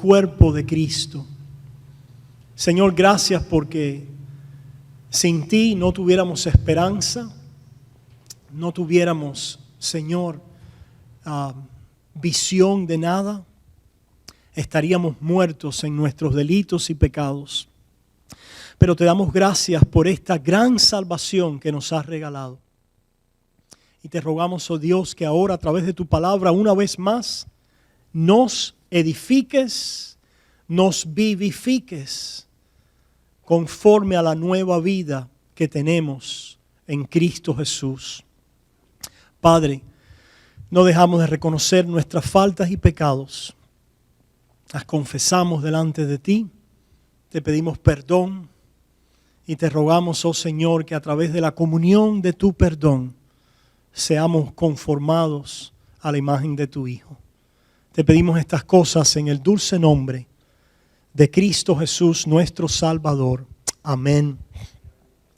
cuerpo de Cristo. Señor, gracias porque sin ti no tuviéramos esperanza, no tuviéramos, Señor, visión de nada. Estaríamos muertos en nuestros delitos y pecados. Pero te damos gracias por esta gran salvación que nos has regalado. Y te rogamos, oh Dios, que ahora a través de tu palabra una vez más nos edifiques, nos vivifiques conforme a la nueva vida que tenemos en Cristo Jesús. Padre, no dejamos de reconocer nuestras faltas y pecados. Las confesamos delante de ti, te pedimos perdón y te rogamos, oh Señor, que a través de la comunión de tu perdón seamos conformados a la imagen de tu Hijo. Te pedimos estas cosas en el dulce nombre de Cristo Jesús, nuestro Salvador. Amén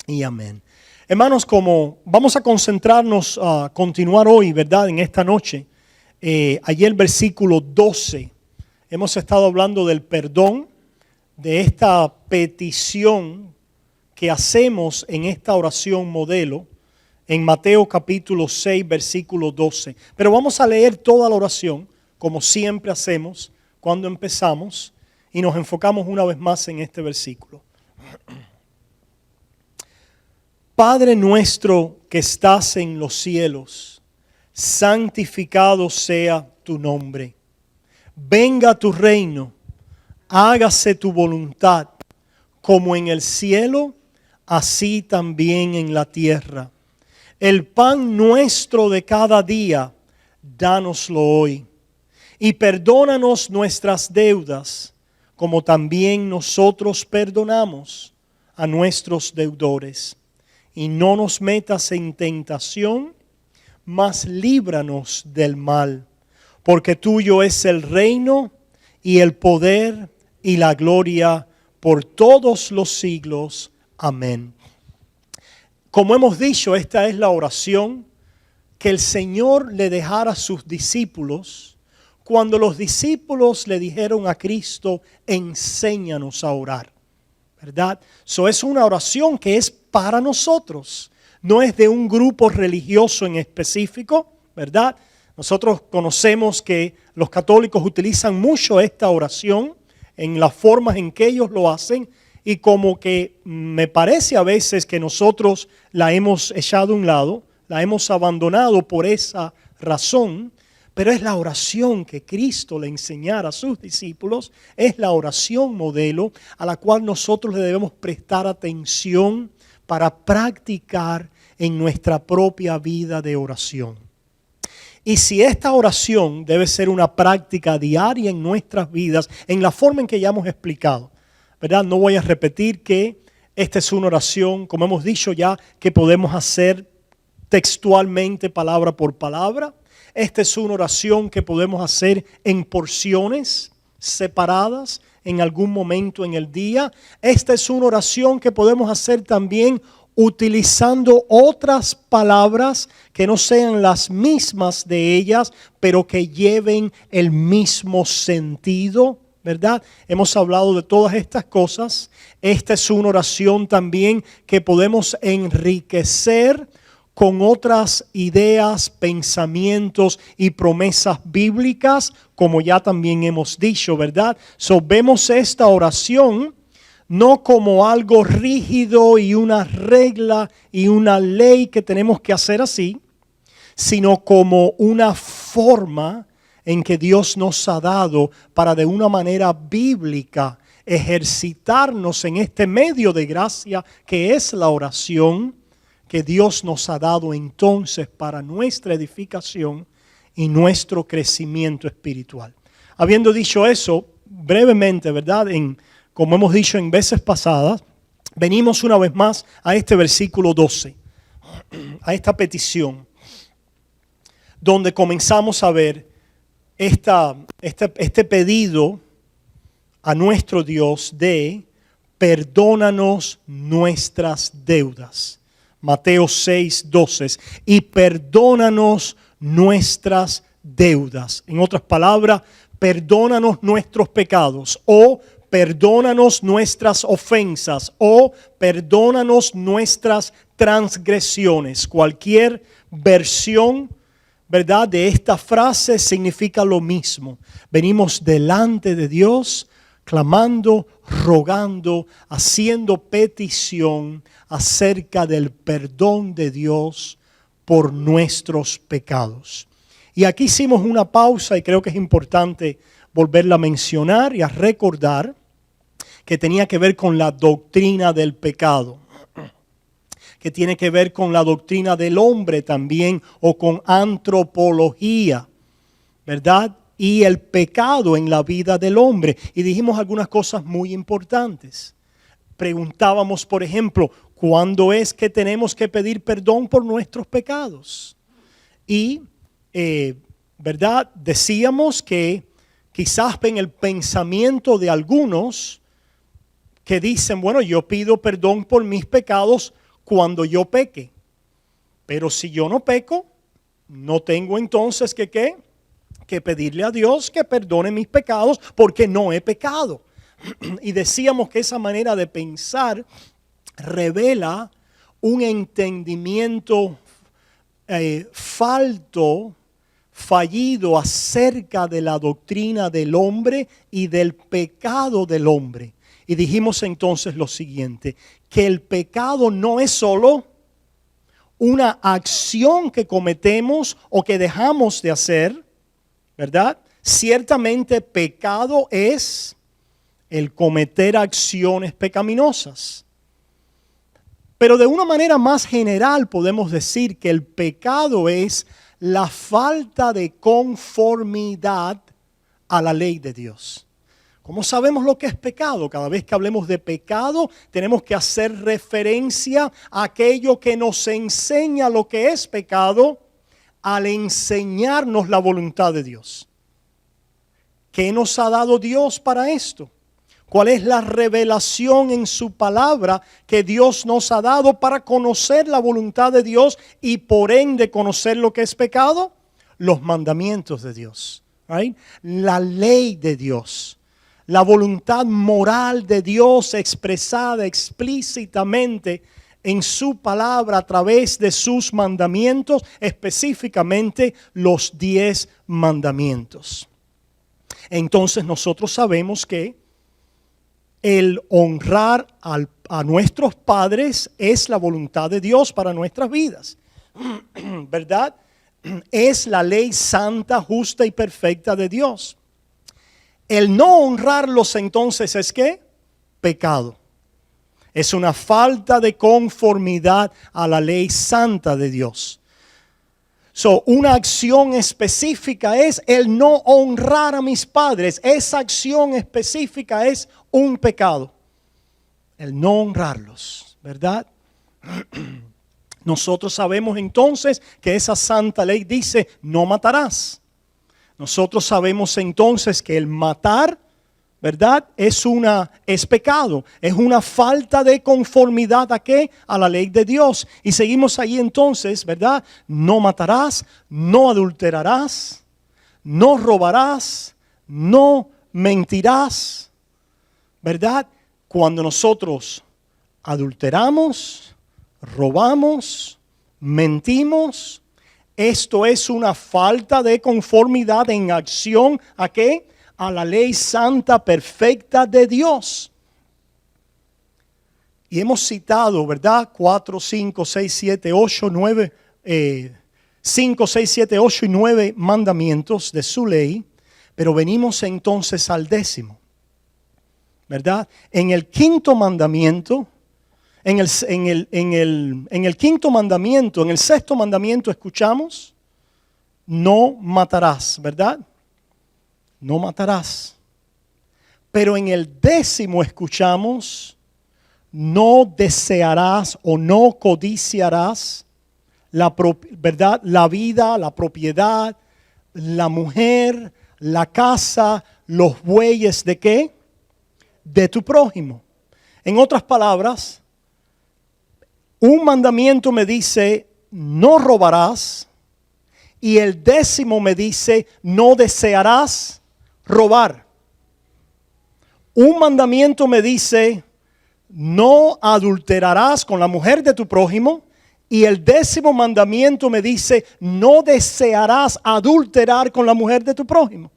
y amén. Hermanos, como vamos a concentrarnos a continuar hoy, ¿verdad? En esta noche, ayer versículo 12, hemos estado hablando del perdón, de esta petición que hacemos en esta oración modelo, en Mateo capítulo 6, versículo 12. Pero vamos a leer toda la oración, como siempre hacemos cuando empezamos, y nos enfocamos una vez más en este versículo. Padre nuestro que estás en los cielos, santificado sea tu nombre. Venga tu reino, hágase tu voluntad, como en el cielo, así también en la tierra. El pan nuestro de cada día, dánoslo hoy. Y perdónanos nuestras deudas, como también nosotros perdonamos a nuestros deudores. Y no nos metas en tentación, mas líbranos del mal. Porque tuyo es el reino y el poder y la gloria por todos los siglos. Amén. Como hemos dicho, esta es la oración que el Señor le dejara a sus discípulos cuando los discípulos le dijeron a Cristo, enséñanos a orar, ¿verdad? So es una oración que es para nosotros, no es de un grupo religioso en específico, ¿verdad? Nosotros conocemos que los católicos utilizan mucho esta oración en las formas en que ellos lo hacen y como que me parece a veces que nosotros la hemos echado a un lado, la hemos abandonado por esa razón, pero es la oración que Cristo le enseñara a sus discípulos, es la oración modelo a la cual nosotros le debemos prestar atención para practicar en nuestra propia vida de oración. Y si esta oración debe ser una práctica diaria en nuestras vidas, en la forma en que ya hemos explicado, ¿verdad? No voy a repetir que esta es una oración, como hemos dicho ya, que podemos hacer textualmente, palabra por palabra. Esta es una oración que podemos hacer en porciones separadas en algún momento en el día. Esta es una oración que podemos hacer también utilizando otras palabras que no sean las mismas de ellas, pero que lleven el mismo sentido, ¿verdad? Hemos hablado de todas estas cosas. Esta es una oración también que podemos enriquecer con otras ideas, pensamientos y promesas bíblicas, como ya también hemos dicho, ¿verdad? So, vemos esta oración no como algo rígido y una regla y una ley que tenemos que hacer así, sino como una forma en que Dios nos ha dado para de una manera bíblica ejercitarnos en este medio de gracia que es la oración, que Dios nos ha dado entonces para nuestra edificación y nuestro crecimiento espiritual. Habiendo dicho eso, brevemente, ¿verdad? Como hemos dicho en veces pasadas, venimos una vez más a este versículo 12, a esta petición, donde comenzamos a ver este pedido a nuestro Dios de perdónanos nuestras deudas. Mateo 6, 12. Y perdónanos nuestras deudas. En otras palabras, perdónanos nuestros pecados, o perdónanos nuestras ofensas, o perdónanos nuestras transgresiones. Cualquier versión, ¿verdad?, de esta frase significa lo mismo. Venimos delante de Dios clamando, rogando, haciendo petición acerca del perdón de Dios por nuestros pecados. Y aquí hicimos una pausa y creo que es importante volverla a mencionar y a recordar que tenía que ver con la doctrina del pecado, que tiene que ver con la doctrina del hombre también, o con antropología, ¿verdad? Y el pecado en la vida del hombre. Y dijimos algunas cosas muy importantes. Preguntábamos, por ejemplo, ¿cuándo es que tenemos que pedir perdón por nuestros pecados? Y, ¿verdad? Decíamos que quizás en el pensamiento de algunos que dicen, bueno, yo pido perdón por mis pecados cuando yo peque. Pero si yo no peco, no tengo entonces que pedirle a Dios que perdone mis pecados porque no he pecado. Y decíamos que esa manera de pensar revela un entendimiento fallido acerca de la doctrina del hombre y del pecado del hombre. Y dijimos entonces lo siguiente, que el pecado no es solo una acción que cometemos o que dejamos de hacer, ¿verdad? Ciertamente pecado es el cometer acciones pecaminosas. Pero de una manera más general podemos decir que el pecado es la falta de conformidad a la ley de Dios. ¿Cómo sabemos lo que es pecado? Cada vez que hablemos de pecado, tenemos que hacer referencia a aquello que nos enseña lo que es pecado al enseñarnos la voluntad de Dios. ¿Qué nos ha dado Dios para esto? ¿Cuál es la revelación en su palabra que Dios nos ha dado para conocer la voluntad de Dios y por ende conocer lo que es pecado? Los mandamientos de Dios, right? La ley de Dios. La voluntad moral de Dios expresada explícitamente en su palabra a través de sus mandamientos, específicamente los 10 mandamientos. Entonces nosotros sabemos que el honrar a nuestros padres es la voluntad de Dios para nuestras vidas, ¿verdad? Es la ley santa, justa y perfecta de Dios. El no honrarlos entonces es ¿qué? Pecado. Es una falta de conformidad a la ley santa de Dios. Una acción específica es el no honrar a mis padres. Esa acción específica es un pecado. El no honrarlos, ¿verdad? Nosotros sabemos entonces que esa santa ley dice no matarás. Nosotros sabemos entonces que el matar, ¿verdad? Es pecado, es una falta de conformidad ¿a qué? A la ley de Dios. Y seguimos ahí entonces, ¿verdad? No matarás, no adulterarás, no robarás, no mentirás, ¿verdad? Cuando nosotros adulteramos, robamos, mentimos, esto es una falta de conformidad en acción ¿a qué? A la ley santa perfecta de Dios. Y hemos citado, ¿verdad? 4, 5, 6, 7, 8, 9, 5, 6, 7, 8 y 9 mandamientos de su ley. Pero venimos entonces al 10º, ¿verdad? En el 5º mandamiento, en el 5º mandamiento, en el 6º mandamiento escuchamos, no matarás, ¿verdad? No matarás. Pero en el 10º escuchamos, no desearás o no codiciarás ¿verdad? La vida, la propiedad, la mujer, la casa, los bueyes ¿de qué? De tu prójimo. En otras palabras, un mandamiento me dice no robarás y el 10º me dice no desearás robar. Un mandamiento me dice, no adulterarás con la mujer de tu prójimo. Y el 10º mandamiento me dice, no desearás adulterar con la mujer de tu prójimo.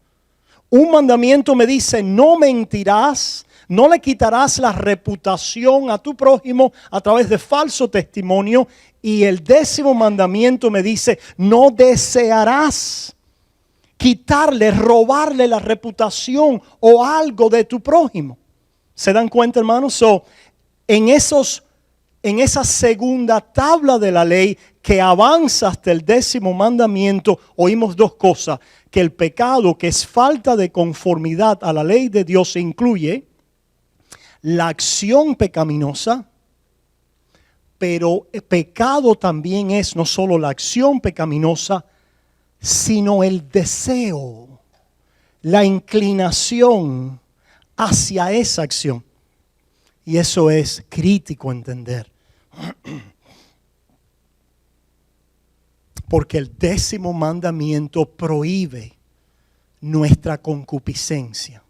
Un mandamiento me dice, no mentirás, no le quitarás la reputación a tu prójimo a través de falso testimonio. Y el 10º mandamiento me dice, no desearás quitarle, robarle la reputación o algo de tu prójimo. ¿Se dan cuenta, hermanos? En esa segunda tabla de la ley que avanza hasta el 10º mandamiento, oímos dos cosas: que el pecado, que es falta de conformidad a la ley de Dios, incluye la acción pecaminosa, pero el pecado también es no solo la acción pecaminosa, sino el deseo, la inclinación hacia esa acción. Y eso es crítico entender. Porque el 10º mandamiento prohíbe nuestra concupiscencia.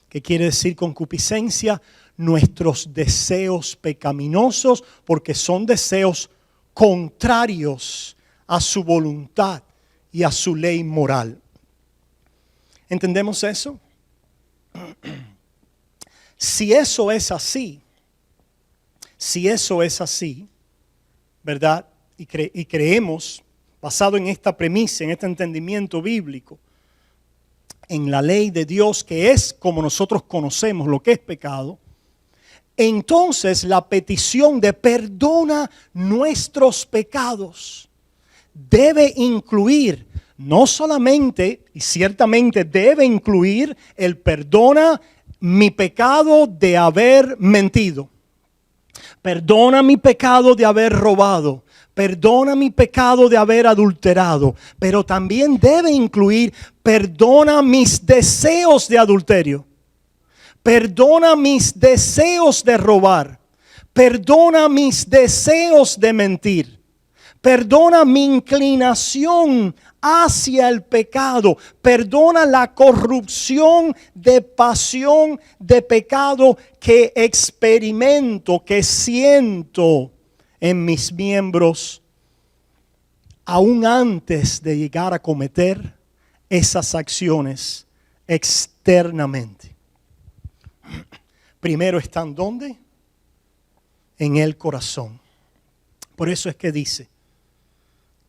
¿Qué quiere decir concupiscencia? Nuestros deseos pecaminosos, porque son deseos contrarios a su voluntad y a su ley moral. ¿Entendemos eso? Si eso es así, ¿verdad? Y creemos, basado en esta premisa, en este entendimiento bíblico, en la ley de Dios, que es como nosotros conocemos lo que es pecado, entonces la petición de perdona nuestros pecados debe incluir, no solamente, y ciertamente debe incluir, el perdona mi pecado de haber mentido. Perdona mi pecado de haber robado. Perdona mi pecado de haber adulterado. Pero también debe incluir, perdona mis deseos de adulterio. Perdona mis deseos de robar. Perdona mis deseos de mentir. Perdona mi inclinación hacia el pecado. Perdona la corrupción de pasión de pecado que experimento, que siento en mis miembros, aún antes de llegar a cometer esas acciones externamente. Primero están ¿dónde? En el corazón. Por eso es que dice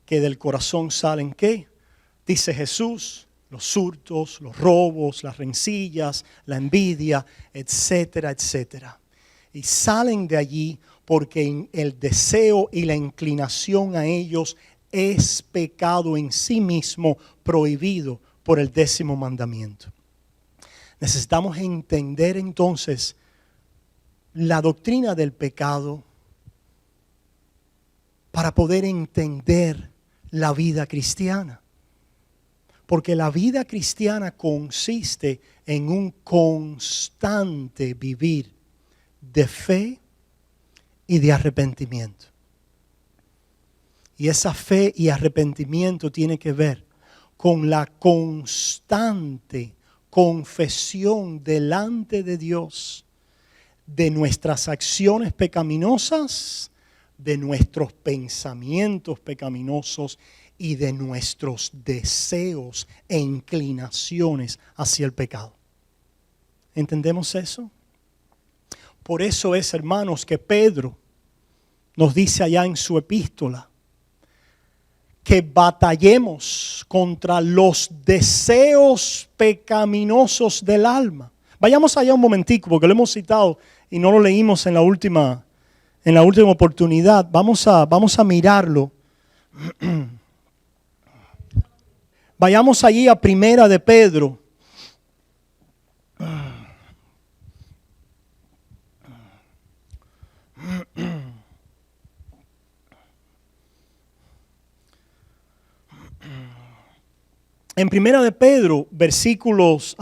que del corazón salen ¿qué? Dice Jesús, los hurtos, los robos, las rencillas, la envidia, etcétera, etcétera. Y salen de allí porque el deseo y la inclinación a ellos es pecado en sí mismo, prohibido por el 10º mandamiento. Necesitamos entender entonces la doctrina del pecado para poder entender la vida cristiana. Porque la vida cristiana consiste en un constante vivir de fe y de arrepentimiento. Y esa fe y arrepentimiento tiene que ver con la constante confesión delante de Dios de nuestras acciones pecaminosas, de nuestros pensamientos pecaminosos y de nuestros deseos e inclinaciones hacia el pecado. ¿Entendemos eso? Por eso es, hermanos, que Pedro nos dice allá en su epístola que batallemos contra los deseos pecaminosos del alma. Vayamos allá un momentico porque lo hemos citado y no lo leímos en la última oportunidad. Vamos a mirarlo. Vayamos allí a Primera de Pedro. En Primera de Pedro, versículos,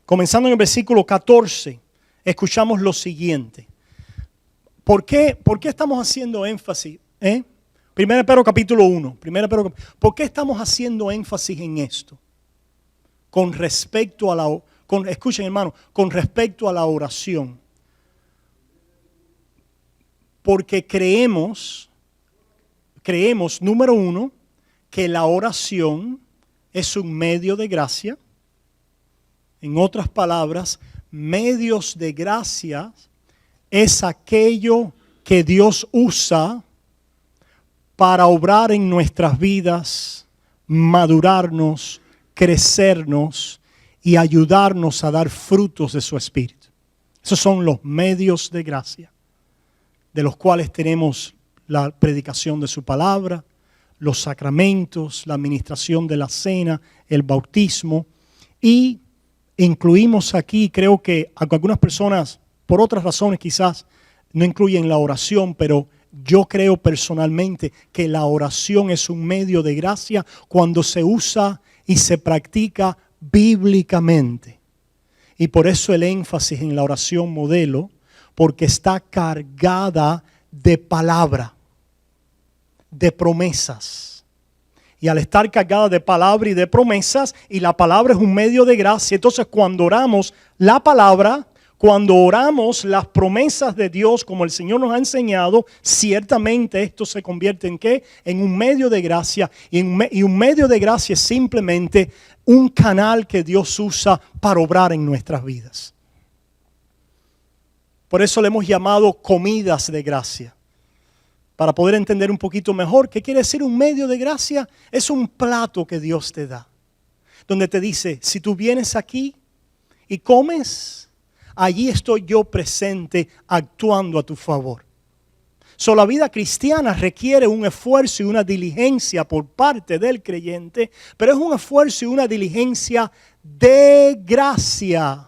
comenzando en el versículo 14, escuchamos lo siguiente. ¿Por qué estamos haciendo énfasis? Primera de Pedro capítulo 1. ¿Por qué estamos haciendo énfasis en esto? con respecto a escuchen hermano, con respecto a la oración. Porque creemos, número uno, que la oración es un medio de gracia. En otras palabras, medios de gracia es aquello que Dios usa para obrar en nuestras vidas, madurarnos, crecernos y ayudarnos a dar frutos de su Espíritu. Esos son los medios de gracia, de los cuales tenemos la predicación de su palabra, los sacramentos, la administración de la cena, el bautismo, y incluimos aquí, creo que algunas personas, por otras razones quizás, no incluyen la oración, pero yo creo personalmente que la oración es un medio de gracia cuando se usa y se practica bíblicamente. Y por eso el énfasis en la oración modelo, porque está cargada de palabra, de promesas. Y al estar cargada de palabra y de promesas, y la palabra es un medio de gracia, entonces cuando oramos la palabra, cuando oramos las promesas de Dios como el Señor nos ha enseñado, ciertamente esto se convierte en ¿qué? En un medio de gracia. Y un medio de gracia es simplemente un canal que Dios usa para obrar en nuestras vidas. Por eso le hemos llamado comidas de gracia. Para poder entender un poquito mejor qué quiere decir un medio de gracia, es un plato que Dios te da. Donde te dice, si tú vienes aquí y comes, allí estoy yo presente actuando a tu favor. La vida cristiana requiere un esfuerzo y una diligencia por parte del creyente, pero es un esfuerzo y una diligencia de gracia.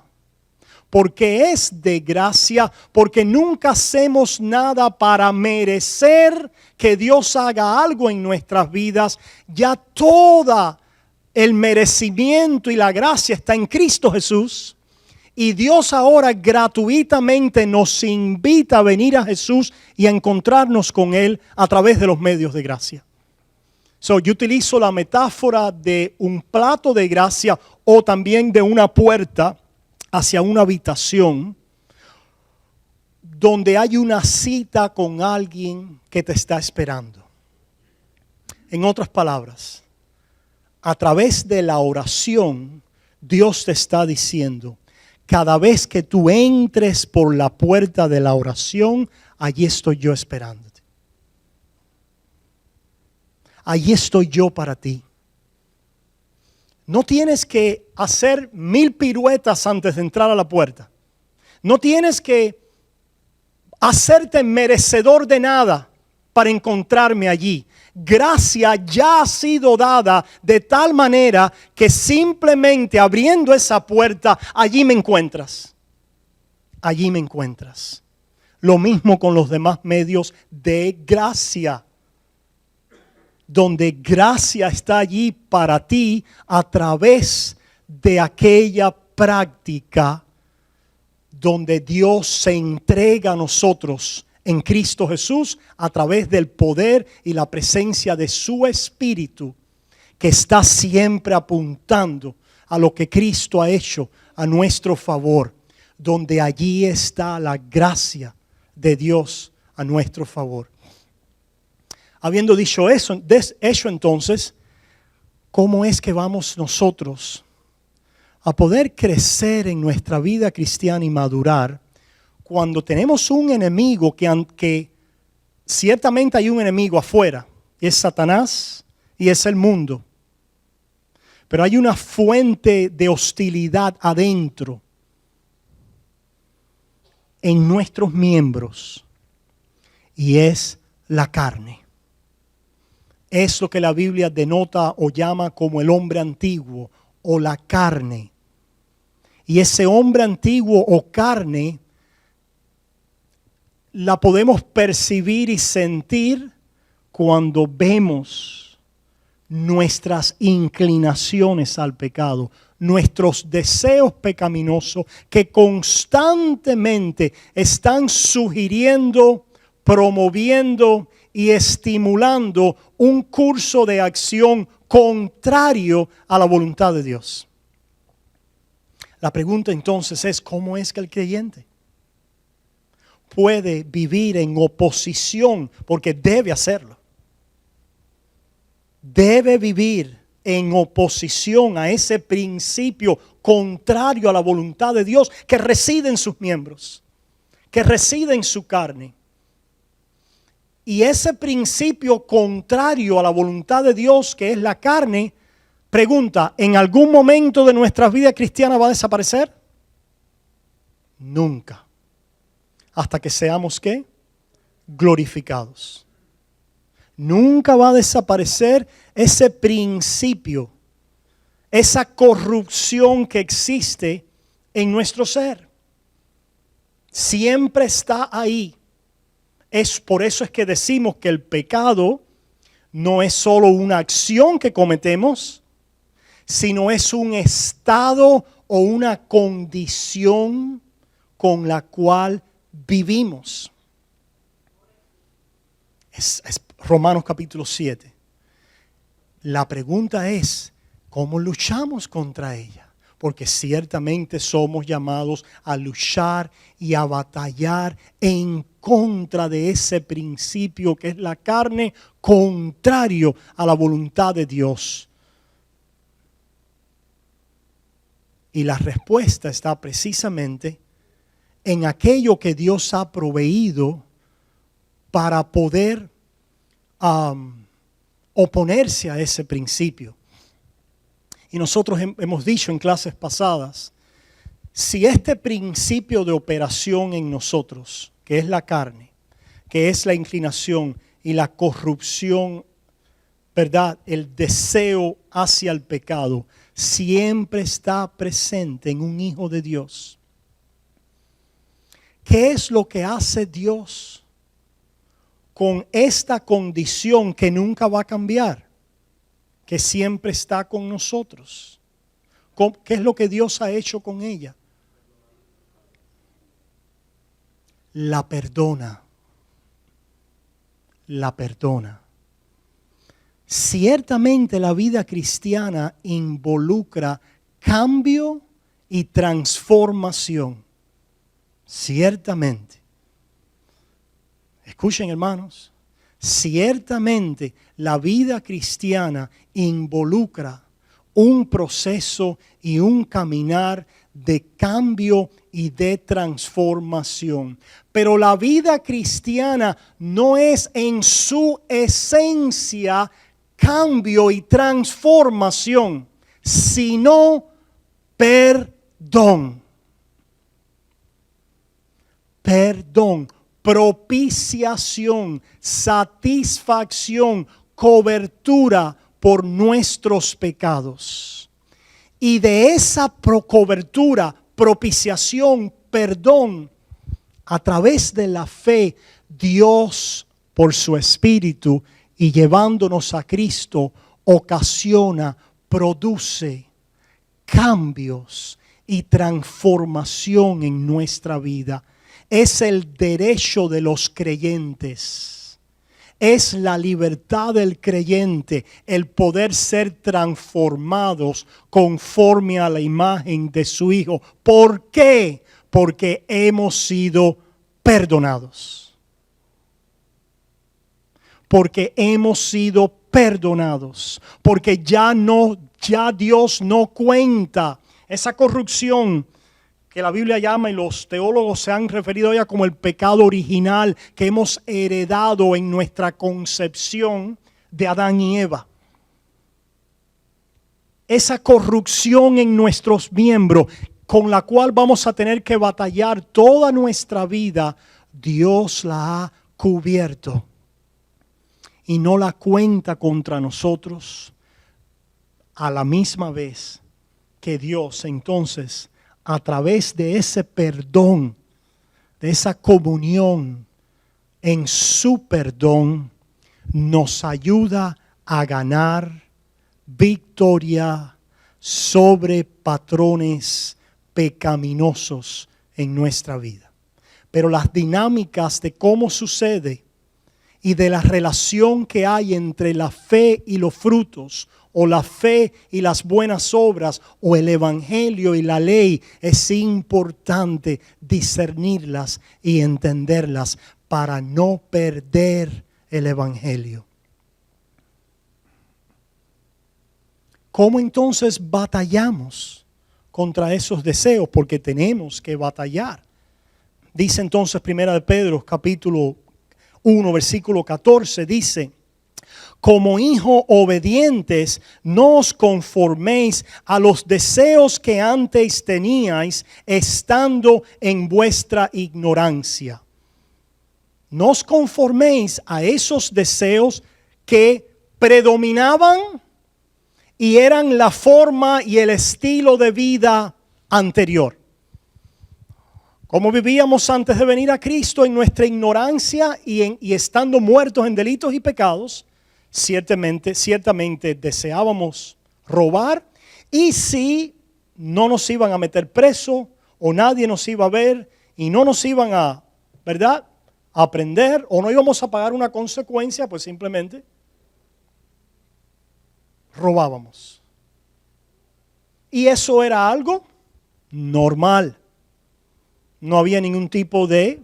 Porque es de gracia, porque nunca hacemos nada para merecer que Dios haga algo en nuestras vidas. Ya todo el merecimiento y la gracia está en Cristo Jesús. Y Dios ahora gratuitamente nos invita a venir a Jesús y a encontrarnos con Él a través de los medios de gracia. Yo utilizo la metáfora de un plato de gracia o también de una puerta hacia una habitación donde hay una cita con alguien que te está esperando. En otras palabras, a través de la oración, Dios te está diciendo, cada vez que tú entres por la puerta de la oración, allí estoy yo esperándote. Allí estoy yo para ti. No tienes que hacer 1000 piruetas antes de entrar a la puerta. No tienes que hacerte merecedor de nada para encontrarme allí. Gracia ya ha sido dada de tal manera que simplemente abriendo esa puerta, allí me encuentras. Allí me encuentras. Lo mismo con los demás medios de gracia. Donde gracia está allí para ti a través de aquella práctica donde Dios se entrega a nosotros en Cristo Jesús a través del poder y la presencia de su Espíritu, que está siempre apuntando a lo que Cristo ha hecho a nuestro favor, donde allí está la gracia de Dios a nuestro favor. Habiendo dicho eso entonces, ¿cómo es que vamos nosotros a poder crecer en nuestra vida cristiana y madurar cuando tenemos un enemigo que ciertamente hay un enemigo afuera, y es Satanás y es el mundo, pero hay una fuente de hostilidad adentro en nuestros miembros y es la carne? Es lo que la Biblia denota o llama como el hombre antiguo o la carne. Y ese hombre antiguo o carne la podemos percibir y sentir cuando vemos nuestras inclinaciones al pecado, nuestros deseos pecaminosos que constantemente están sugiriendo, promoviendo y estimulando un curso de acción contrario a la voluntad de Dios. La pregunta entonces es, ¿cómo es que el creyente puede vivir en oposición? Porque debe hacerlo. Debe vivir en oposición a ese principio contrario a la voluntad de Dios que reside en sus miembros, que reside en su carne. Y ese principio contrario a la voluntad de Dios, que es la carne, pregunta, ¿en algún momento de nuestra vida cristiana va a desaparecer? Nunca. Hasta que seamos, ¿qué? Glorificados. Nunca va a desaparecer ese principio, esa corrupción que existe en nuestro ser. Siempre está ahí. Por eso es que decimos que el pecado no es solo una acción que cometemos, sino es un estado o una condición con la cual vivimos. Es Romanos capítulo 7. La pregunta es, ¿cómo luchamos contra ella? Porque ciertamente somos llamados a luchar y a batallar en contra de ese principio que es la carne, contrario a la voluntad de Dios. Y la respuesta está precisamente en aquello que Dios ha proveído para poder oponerse a ese principio. Y nosotros hemos dicho en clases pasadas, si este principio de operación en nosotros, que es la carne, que es la inclinación y la corrupción, ¿verdad? El deseo hacia el pecado, siempre está presente en un hijo de Dios. ¿Qué es lo que hace Dios con esta condición que nunca va a cambiar? Que siempre está con nosotros. ¿Qué es lo que Dios ha hecho con ella? La perdona. La perdona. Ciertamente la vida cristiana involucra cambio y transformación. Ciertamente. Escuchen, hermanos. Ciertamente la vida cristiana involucra un proceso y un caminar de cambio y de transformación. Pero la vida cristiana no es en su esencia cambio y transformación, sino perdón. Perdón. Propiciación, satisfacción, cobertura por nuestros pecados. Y de esa cobertura, propiciación, perdón, a través de la fe, Dios, por su Espíritu y llevándonos a Cristo, ocasiona, produce cambios y transformación en nuestra vida. Es el derecho de los creyentes. Es la libertad del creyente el poder ser transformados conforme a la imagen de su Hijo. ¿Por qué? Porque hemos sido perdonados. Porque hemos sido perdonados. Porque ya Dios no cuenta esa corrupción que la Biblia llama y los teólogos se han referido a ella como el pecado original que hemos heredado en nuestra concepción de Adán y Eva. Esa corrupción en nuestros miembros con la cual vamos a tener que batallar toda nuestra vida, Dios la ha cubierto y no la cuenta contra nosotros, a la misma vez que Dios entonces, a través de ese perdón, de esa comunión en su perdón, nos ayuda a ganar victoria sobre patrones pecaminosos en nuestra vida. Pero las dinámicas de cómo sucede y de la relación que hay entre la fe y los frutos, o la fe y las buenas obras, o el evangelio y la ley, es importante discernirlas y entenderlas para no perder el evangelio. ¿Cómo entonces batallamos contra esos deseos? Porque tenemos que batallar. Dice entonces 1 de Pedro capítulo 1 versículo 14, dice: como hijos obedientes, no os conforméis a los deseos que antes teníais, estando en vuestra ignorancia. No os conforméis a esos deseos que predominaban y eran la forma y el estilo de vida anterior. Como vivíamos antes de venir a Cristo en nuestra ignorancia y estando muertos en delitos y pecados, ciertamente deseábamos robar, y si no nos iban a meter preso o nadie nos iba a ver y no nos iban a, ¿verdad?, a aprender, o no íbamos a pagar una consecuencia, pues simplemente robábamos. Y eso era algo normal. No había ningún tipo de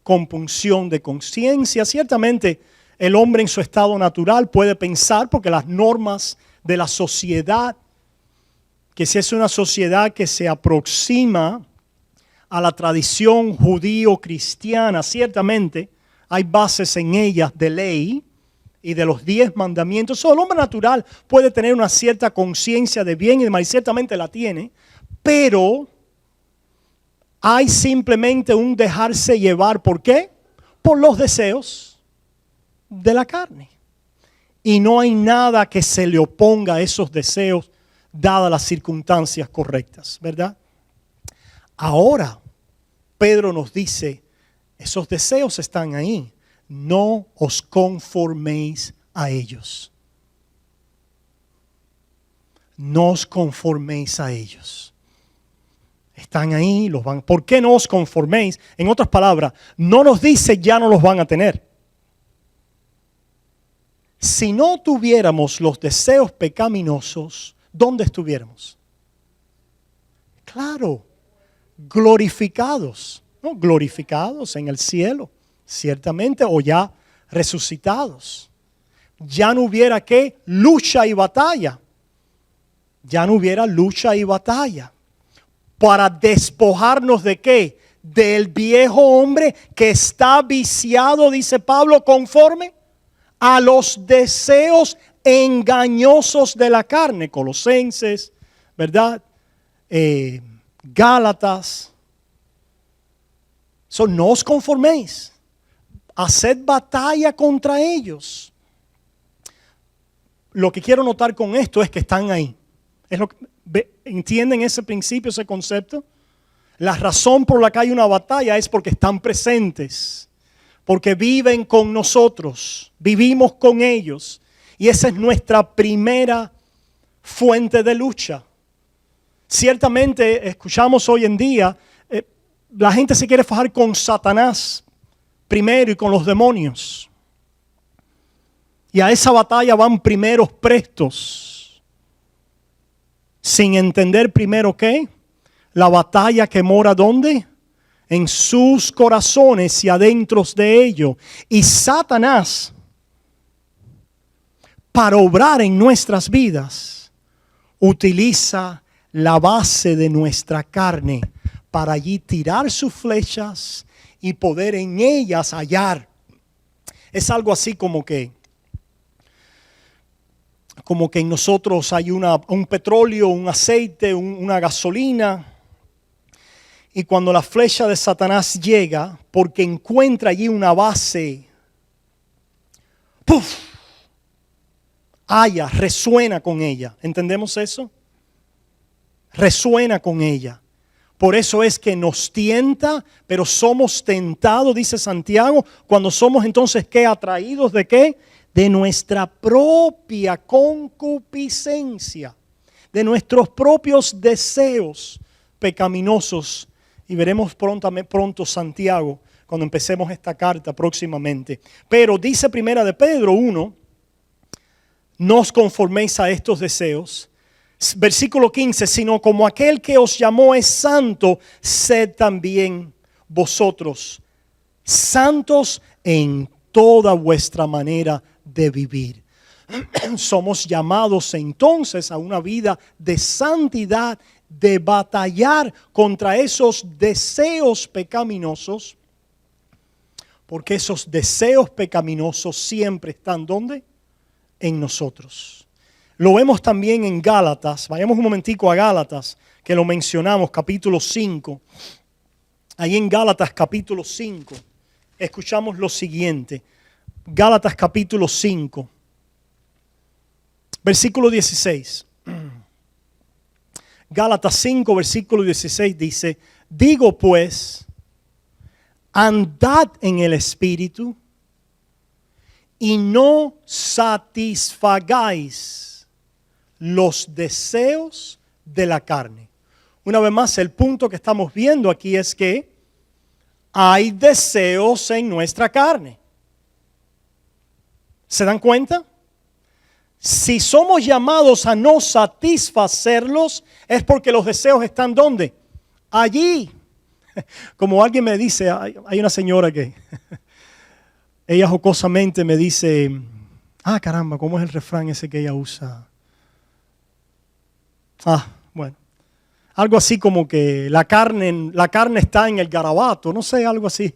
compunción de conciencia. Ciertamente el hombre en su estado natural puede pensar, porque las normas de la sociedad, que si es una sociedad que se aproxima a la tradición judío-cristiana, ciertamente hay bases en ellas de ley y de los 10 mandamientos. So, el hombre natural puede tener una cierta conciencia de bien y de mal, y ciertamente la tiene, pero hay simplemente un dejarse llevar. ¿Por qué? Por los deseos de la carne. Y no hay nada que se le oponga a esos deseos, dadas las circunstancias correctas, ¿verdad? Ahora, Pedro nos dice, esos deseos están ahí, no os conforméis a ellos. No os conforméis a ellos. Están ahí, los van. ¿Por qué no os conforméis? En otras palabras, no nos dice ya no los van a tener. Si no tuviéramos los deseos pecaminosos, ¿dónde estuviéramos? Claro, glorificados, ¿no? Glorificados en el cielo, ciertamente, o ya resucitados. Ya no hubiera ¿qué? Lucha y batalla. Ya no hubiera lucha y batalla. Para despojarnos de ¿qué? Del viejo hombre que está viciado, dice Pablo, conforme a los deseos engañosos de la carne. Colosenses, ¿verdad? Gálatas. No os conforméis. Haced batalla contra ellos. Lo que quiero notar con esto es que están ahí. ¿Entienden ese principio, ese concepto? La razón por la que hay una batalla es porque están presentes, porque viven con nosotros, vivimos con ellos, y esa es nuestra primera fuente de lucha. Ciertamente escuchamos hoy en día, la gente se quiere fajar con Satanás primero y con los demonios, y a esa batalla van primeros prestos, sin entender primero ¿qué? La batalla que mora ¿dónde? En sus corazones y adentro de ellos. Y Satanás, para obrar en nuestras vidas, utiliza la base de nuestra carne para allí tirar sus flechas y poder en ellas hallar. Es algo así como que en nosotros hay un petróleo, un aceite, una gasolina. Y cuando la flecha de Satanás llega, porque encuentra allí una base, ¡puf! Resuena con ella. ¿Entendemos eso? Resuena con ella. Por eso es que nos tienta, pero somos tentados, dice Santiago, cuando somos entonces ¿qué? Atraídos ¿de qué? De nuestra propia concupiscencia, de nuestros propios deseos pecaminosos. Y veremos pronto Santiago cuando empecemos esta carta próximamente. Pero dice Primera de Pedro 1, no os conforméis a estos deseos. Versículo 15, sino como aquel que os llamó es santo, sed también vosotros santos en toda vuestra manera de vivir. Somos llamados entonces a una vida de santidad, de batallar contra esos deseos pecaminosos, porque esos deseos pecaminosos siempre están ¿dónde? En nosotros. Lo vemos también en Gálatas. Vayamos un momentico a Gálatas, que lo mencionamos, capítulo 5. Ahí en Gálatas capítulo 5 escuchamos lo siguiente. Gálatas capítulo 5, versículo 16. Gálatas 5, versículo 16 dice, digo pues, andad en el Espíritu y no satisfagáis los deseos de la carne. Una vez más, el punto que estamos viendo aquí es que hay deseos en nuestra carne. ¿Se dan cuenta? Si somos llamados a no satisfacerlos, es porque los deseos están ¿dónde? Allí. Como alguien me dice, hay una señora que ella jocosamente me dice, caramba, ¿cómo es el refrán ese que ella usa? Bueno, algo así como que la carne está en el garabato, no sé, algo así.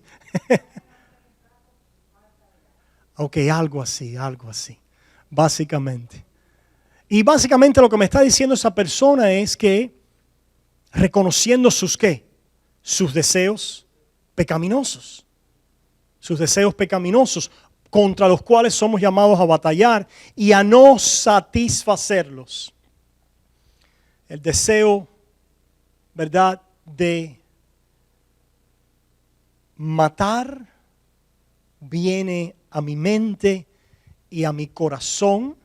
Ok, algo así, básicamente. Y básicamente lo que me está diciendo esa persona es que reconociendo sus ¿qué? Sus deseos pecaminosos. Sus deseos pecaminosos contra los cuales somos llamados a batallar y a no satisfacerlos. El deseo, ¿verdad?, de matar viene a mi mente y a mi corazón.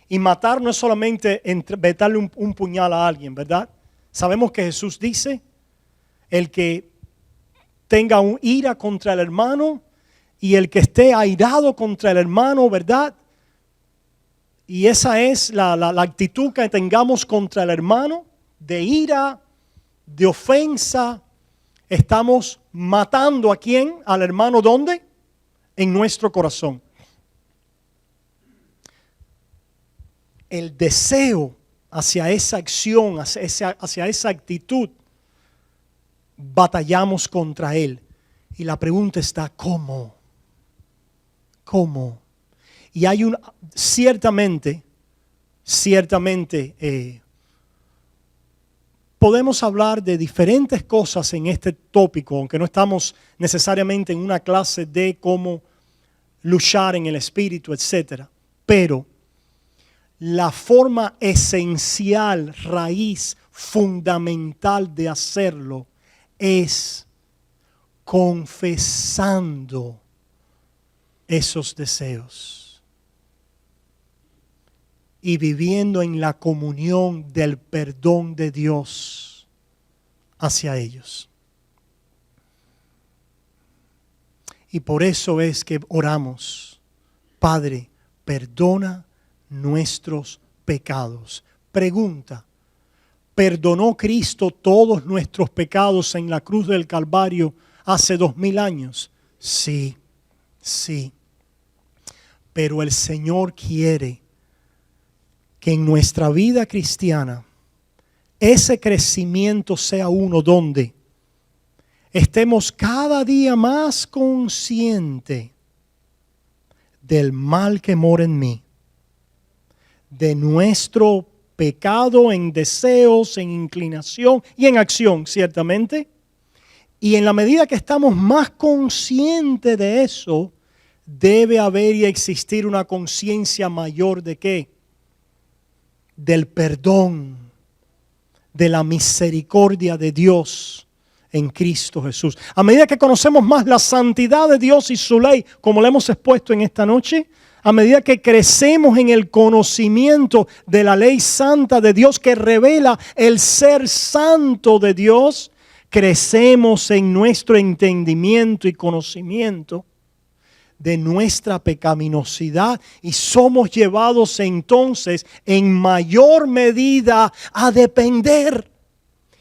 Y matar no es solamente meterle un puñal a alguien, ¿verdad? Sabemos que Jesús dice, el que tenga un ira contra el hermano y el que esté airado contra el hermano, ¿verdad? Y esa es la actitud que tengamos contra el hermano, de ira, de ofensa. Estamos matando ¿a quién? Al hermano, ¿dónde? En nuestro corazón. El deseo hacia esa acción, hacia esa actitud, batallamos contra él. Y la pregunta está, ¿cómo? ¿Cómo? Y hay ciertamente, podemos hablar de diferentes cosas en este tópico, aunque no estamos necesariamente en una clase de cómo luchar en el espíritu, etc. Pero la forma esencial, raíz, fundamental de hacerlo es confesando esos deseos y viviendo en la comunión del perdón de Dios hacia ellos. Y por eso es que oramos, Padre, perdona nuestros pecados. Pregunta, ¿perdonó Cristo todos nuestros pecados en la cruz del Calvario hace 2000 años? Sí, sí. Pero el Señor quiere que en nuestra vida cristiana ese crecimiento sea uno donde estemos cada día más conscientes del mal que mora en mí, de nuestro pecado en deseos, en inclinación y en acción, ciertamente. Y en la medida que estamos más conscientes de eso, debe haber y existir una conciencia mayor de ¿qué? Del perdón, de la misericordia de Dios en Cristo Jesús. A medida que conocemos más la santidad de Dios y su ley, como le hemos expuesto en esta noche, a medida que crecemos en el conocimiento de la ley santa de Dios que revela el ser santo de Dios, crecemos en nuestro entendimiento y conocimiento de nuestra pecaminosidad y somos llevados entonces en mayor medida a depender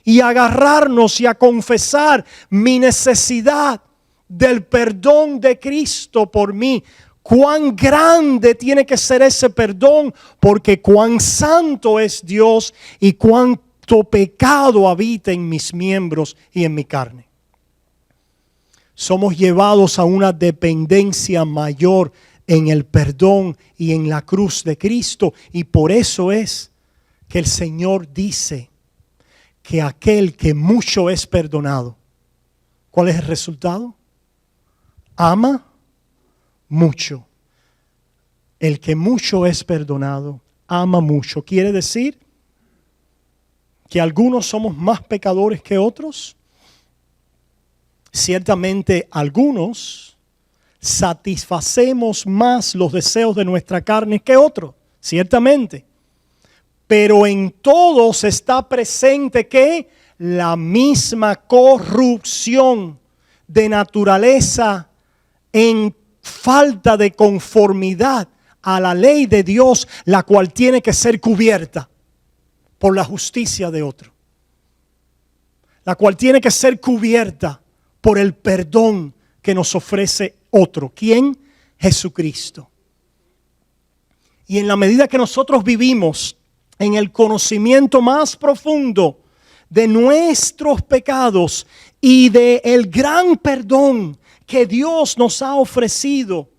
y agarrarnos y a confesar mi necesidad del perdón de Cristo por mí. Cuán grande tiene que ser ese perdón, porque cuán santo es Dios y cuánto pecado habita en mis miembros y en mi carne. Somos llevados a una dependencia mayor en el perdón y en la cruz de Cristo, y por eso es que el Señor dice que aquel que mucho es perdonado, ¿cuál es el resultado? Ama mucho. El que mucho es perdonado, ama mucho. ¿Quiere decir que algunos somos más pecadores que otros? Ciertamente algunos satisfacemos más los deseos de nuestra carne que otros, ciertamente. Pero en todos está presente que la misma corrupción de naturaleza en falta de conformidad a la ley de Dios, la cual tiene que ser cubierta por la justicia de otro, la cual tiene que ser cubierta por el perdón que nos ofrece otro. ¿Quién? Jesucristo. Y en la medida que nosotros vivimos en el conocimiento más profundo de nuestros pecados y de el gran perdón que Dios nos ha ofrecido,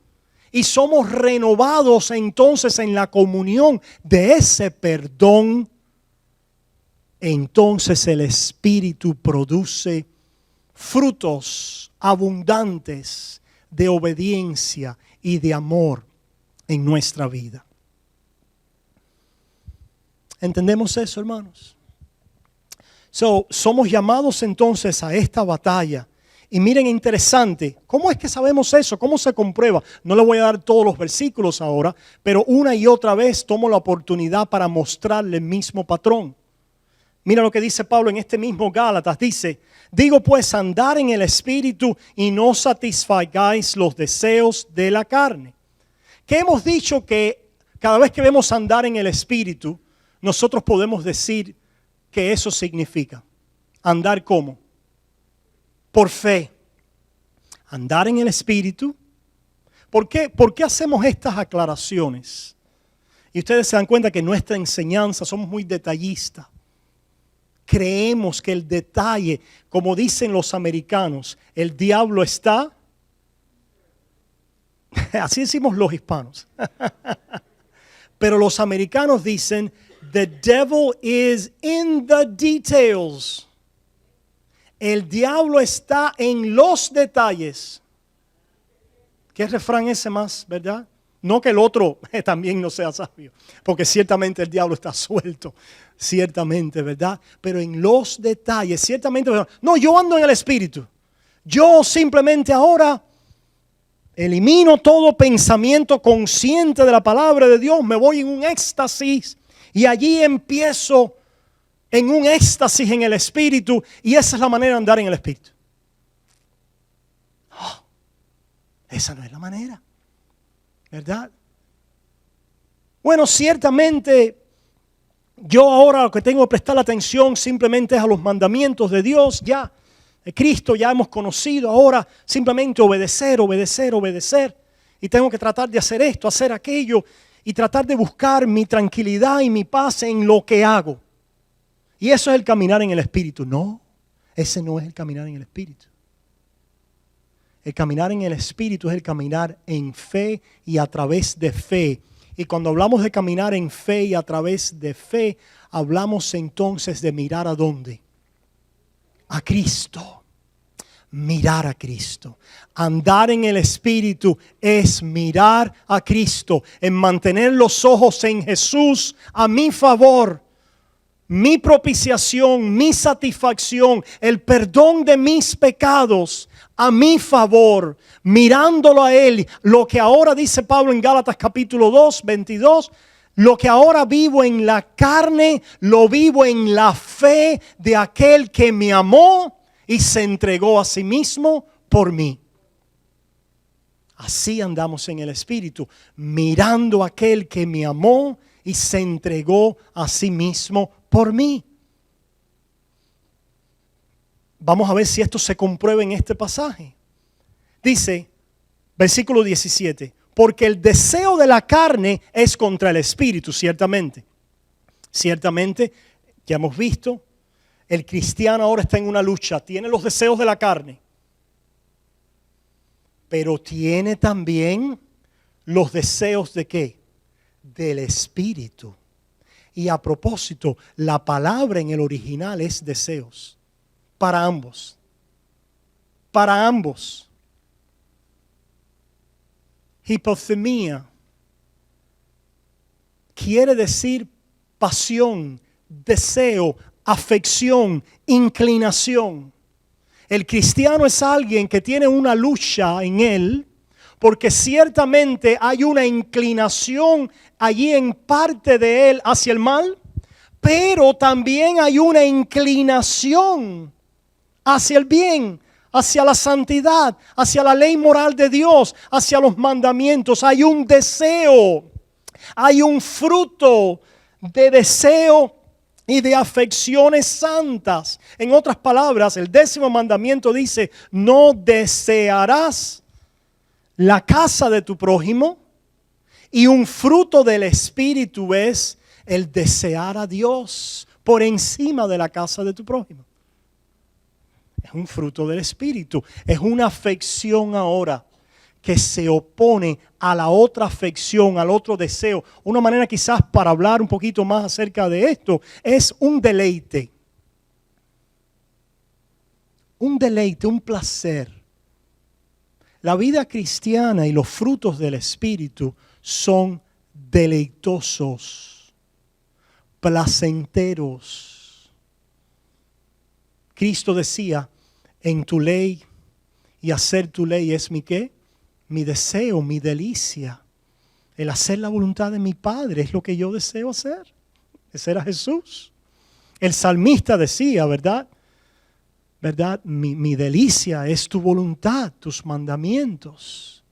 y somos renovados entonces en la comunión de ese perdón, entonces el Espíritu produce frutos abundantes de obediencia y de amor en nuestra vida. ¿Entendemos eso, hermanos? Somos llamados entonces a esta batalla. Y miren, interesante, ¿cómo es que sabemos eso? ¿Cómo se comprueba? No le voy a dar todos los versículos ahora, pero una y otra vez tomo la oportunidad para mostrarle el mismo patrón. Mira lo que dice Pablo en este mismo Gálatas. Dice, digo pues, andar en el Espíritu y no satisfagáis los deseos de la carne. Que hemos dicho que cada vez que vemos andar en el Espíritu, nosotros podemos decir que eso significa. ¿Andar cómo? Por fe. Andar en el Espíritu. ¿Por qué hacemos estas aclaraciones? Y ustedes se dan cuenta que en nuestra enseñanza somos muy detallistas. Creemos que el detalle, como dicen los americanos, el diablo está, así decimos los hispanos, pero los americanos dicen, the devil is in the details. El diablo está en los detalles. ¿Qué refrán ese más, verdad? No que el otro también no sea sabio, porque ciertamente el diablo está suelto, ciertamente, ¿verdad? Pero en los detalles, ciertamente, no, yo ando en el Espíritu. Yo simplemente ahora elimino todo pensamiento consciente de la palabra de Dios, me voy en un éxtasis y allí empiezo en un éxtasis en el Espíritu, y esa es la manera de andar en el Espíritu. Oh, esa no es la manera, ¿verdad? Bueno, ciertamente yo ahora lo que tengo que prestar atención simplemente es a los mandamientos de Dios, ya de Cristo ya hemos conocido, ahora simplemente obedecer, y tengo que tratar de hacer esto, hacer aquello, y tratar de buscar mi tranquilidad y mi paz en lo que hago. Y eso es el caminar en el Espíritu. No, ese no es el caminar en el Espíritu. El caminar en el Espíritu es el caminar en fe y a través de fe. Y cuando hablamos de caminar en fe y a través de fe, hablamos entonces de mirar ¿a dónde? A Cristo. Mirar a Cristo. Andar en el Espíritu es mirar a Cristo, en mantener los ojos en Jesús a mi favor. Mi propiciación, mi satisfacción, el perdón de mis pecados a mi favor, mirándolo a Él. Lo que ahora dice Pablo en Gálatas capítulo 2, 22, lo que ahora vivo en la carne, lo vivo en la fe de aquel que me amó y se entregó a sí mismo por mí. Así andamos en el Espíritu, mirando a aquel que me amó y se entregó a sí mismo por mí. Vamos a ver si esto se comprueba en este pasaje. Dice, versículo 17, porque el deseo de la carne es contra el Espíritu, ciertamente. Ciertamente, ya hemos visto, el cristiano ahora está en una lucha, tiene los deseos de la carne, pero tiene también los deseos ¿de qué? Del Espíritu. Y a propósito, la palabra en el original es deseos. Para ambos. Para ambos. Hipothemia quiere decir pasión, deseo, afección, inclinación. El cristiano es alguien que tiene una lucha en él, porque ciertamente hay una inclinación allí en parte de él hacia el mal, pero también hay una inclinación hacia el bien, hacia la santidad, hacia la ley moral de Dios, hacia los mandamientos. Hay un deseo, hay un fruto de deseo y de afecciones santas. En otras palabras, el 10º mandamiento dice, no desearás la casa de tu prójimo, y un fruto del Espíritu es el desear a Dios por encima de la casa de tu prójimo. Es un fruto del Espíritu, es una afección ahora que se opone a la otra afección, al otro deseo. Una manera quizás para hablar un poquito más acerca de esto es un deleite. Un deleite, un placer. La vida cristiana y los frutos del Espíritu son deleitosos, placenteros. Cristo decía, en tu ley y hacer tu ley es mi ¿qué? Mi deseo, mi delicia. El hacer la voluntad de mi Padre es lo que yo deseo hacer. Ese era Jesús. El salmista decía, ¿verdad? ¿Verdad? Mi delicia es tu voluntad, tus mandamientos.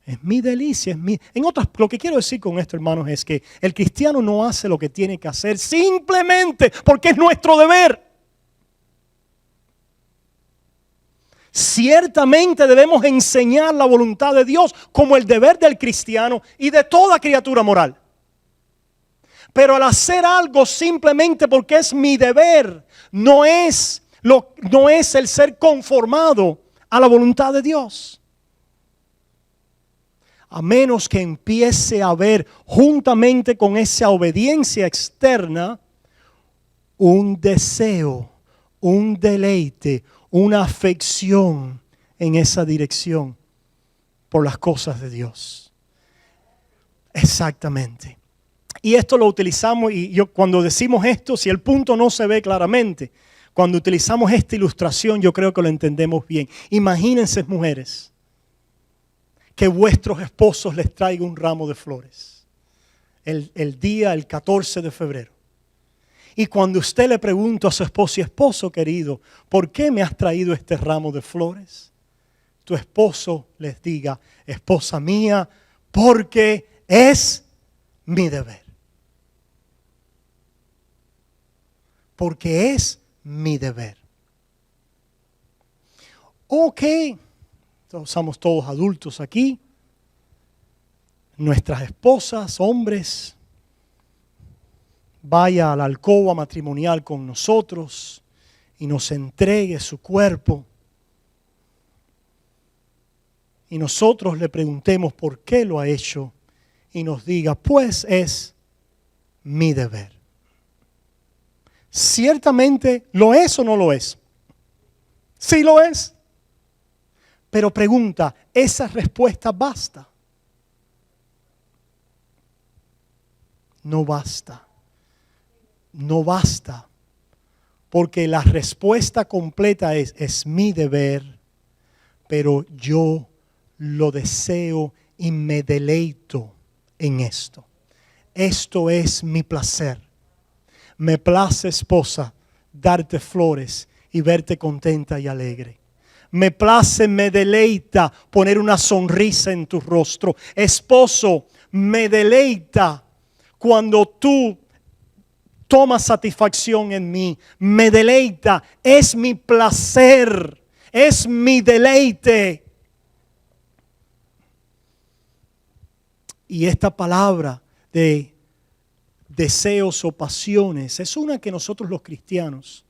Es mi delicia, es mi... En otras, lo que quiero decir con esto, hermanos, es que el cristiano no hace lo que tiene que hacer simplemente porque es nuestro deber. Ciertamente debemos enseñar la voluntad de Dios como el deber del cristiano y de toda criatura moral. Pero al hacer algo simplemente porque es mi deber, no es el ser conformado a la voluntad de Dios. A menos que empiece a haber juntamente con esa obediencia externa un deseo, un deleite, una afección en esa dirección por las cosas de Dios. Exactamente. Y esto lo utilizamos, y yo cuando decimos esto, si el punto no se ve claramente, cuando utilizamos esta ilustración yo creo que lo entendemos bien. Imagínense, mujeres, que vuestros esposos les traigan un ramo de flores el día, el 14 de febrero. Y cuando usted le pregunta a su esposo, y esposo querido, ¿por qué me has traído este ramo de flores? Tu esposo les diga, esposa mía, porque es mi deber. Porque es mi deber. Ok, somos todos adultos aquí. Nuestras esposas, hombres, vaya a la alcoba matrimonial con nosotros y nos entregue su cuerpo. Y nosotros le preguntemos por qué lo ha hecho y nos diga, pues es mi deber. Ciertamente, ¿lo es o no lo es? Sí lo es. Pero pregunta, ¿esa respuesta basta? No basta. No basta, porque la respuesta completa es mi deber, pero yo lo deseo y me deleito en esto. Esto es mi placer. Me place, esposa, darte flores y verte contenta y alegre. Me place, me deleita poner una sonrisa en tu rostro. Esposo, me deleita cuando tú tomas satisfacción en mí. Me deleita, es mi placer, es mi deleite. Y esta palabra de deseos o pasiones es una que nosotros los cristianos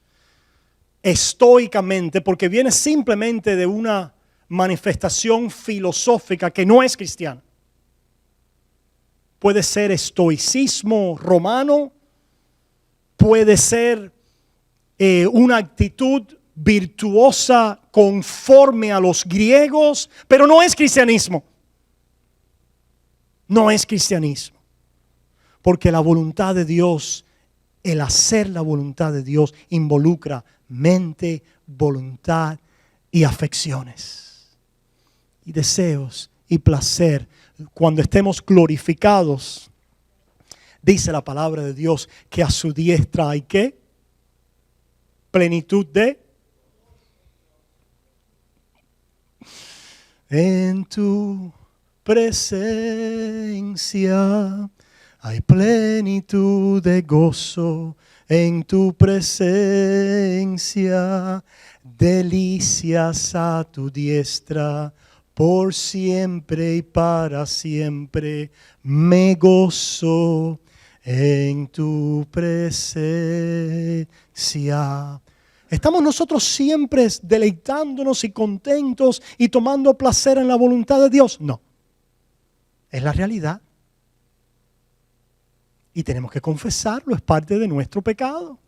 estoicamente, porque viene simplemente de una manifestación filosófica que no es cristiana. Puede ser estoicismo romano, puede ser una actitud virtuosa conforme a los griegos, pero no es cristianismo. No es cristianismo. Porque la voluntad de Dios, el hacer la voluntad de Dios, involucra mente, voluntad y afecciones. Y deseos y placer. Cuando estemos glorificados, dice la palabra de Dios que a su diestra hay ¿qué? Plenitud de. En tu presencia hay plenitud de gozo, en tu presencia delicias a tu diestra, por siempre y para siempre me gozo en tu presencia. ¿Estamos nosotros siempre deleitándonos y contentos y tomando placer en la voluntad de Dios? No. Es la realidad. Y tenemos que confesarlo, es parte de nuestro pecado.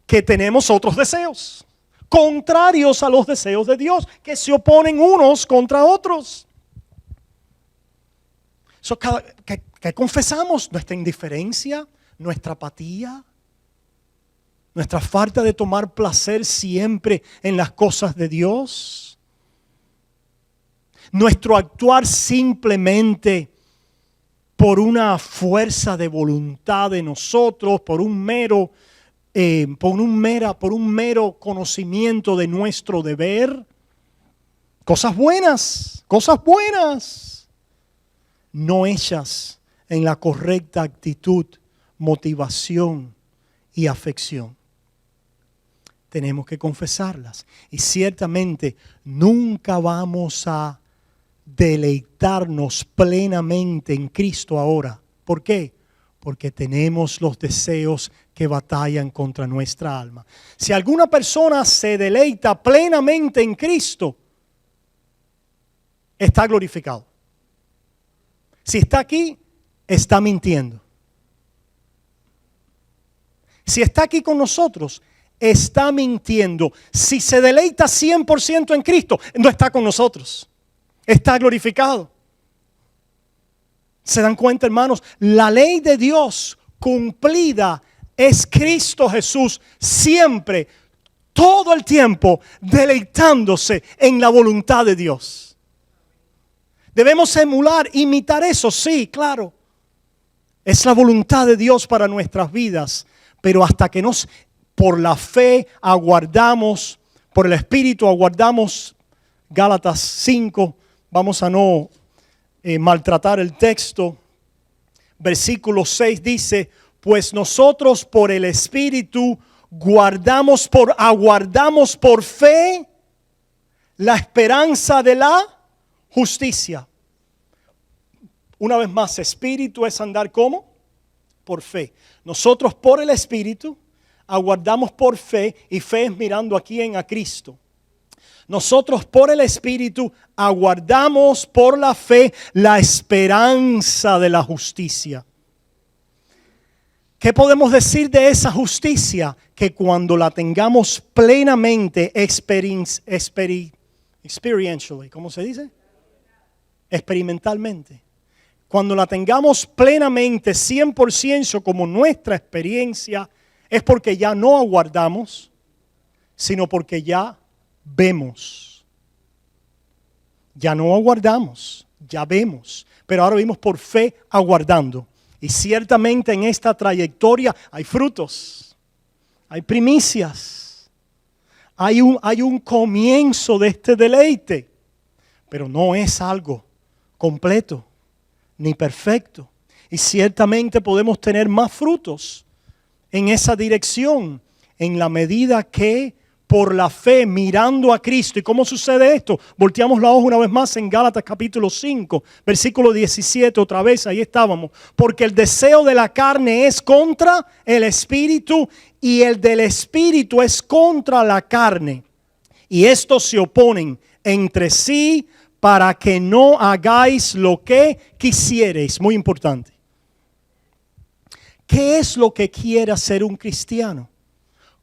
Que tenemos otros deseos, contrarios a los deseos de Dios, que se oponen unos contra otros. ¿Qué confesamos? Nuestra indiferencia, nuestra apatía, nuestra falta de tomar placer siempre en las cosas de Dios. Nuestro actuar simplemente por una fuerza de voluntad de nosotros, por un mero conocimiento de nuestro deber. Cosas buenas, no hechas en la correcta actitud, motivación y afección. Tenemos que confesarlas. Y ciertamente nunca vamos a deleitarnos plenamente en Cristo ahora. ¿Por qué? Porque tenemos los deseos que batallan contra nuestra alma. Si alguna persona se deleita plenamente en Cristo, está glorificado. Si está aquí, está mintiendo. Si está aquí con nosotros, está mintiendo. Si se deleita 100% en Cristo, no está con nosotros. Está glorificado. ¿Se dan cuenta, hermanos? La ley de Dios cumplida es Cristo Jesús, siempre, todo el tiempo, deleitándose en la voluntad de Dios. Debemos emular, imitar eso, sí, claro. Es la voluntad de Dios para nuestras vidas, pero hasta que por la fe aguardamos, por el Espíritu aguardamos, Gálatas 5, vamos a no maltratar el texto. Versículo 6 dice, pues nosotros por el Espíritu aguardamos por fe la esperanza de la justicia. Una vez más, Espíritu es andar ¿cómo? Por fe. Nosotros por el Espíritu aguardamos por fe, y fe es mirando a quién, a Cristo. Nosotros por el Espíritu aguardamos por la fe la esperanza de la justicia. ¿Qué podemos decir de esa justicia? Que cuando la tengamos plenamente, experientially, ¿cómo se dice? Experimentalmente. Cuando la tengamos plenamente, 100% como nuestra experiencia, es porque ya no aguardamos, sino porque ya vemos. Ya no aguardamos, ya vemos. Pero ahora vimos por fe aguardando. Y ciertamente en esta trayectoria hay frutos, hay primicias, Hay un comienzo de este deleite, pero no es algo completo ni perfecto. Y ciertamente podemos tener más frutos en esa dirección en la medida que por la fe mirando a Cristo. ¿Y cómo sucede esto? Volteamos la hoja una vez más en Gálatas capítulo 5, versículo 17, otra vez, ahí estábamos. Porque el deseo de la carne es contra el espíritu y el del espíritu es contra la carne. Y estos se oponen entre sí para que no hagáis lo que quisiereis. Muy importante. ¿Qué es lo que quiere hacer un cristiano?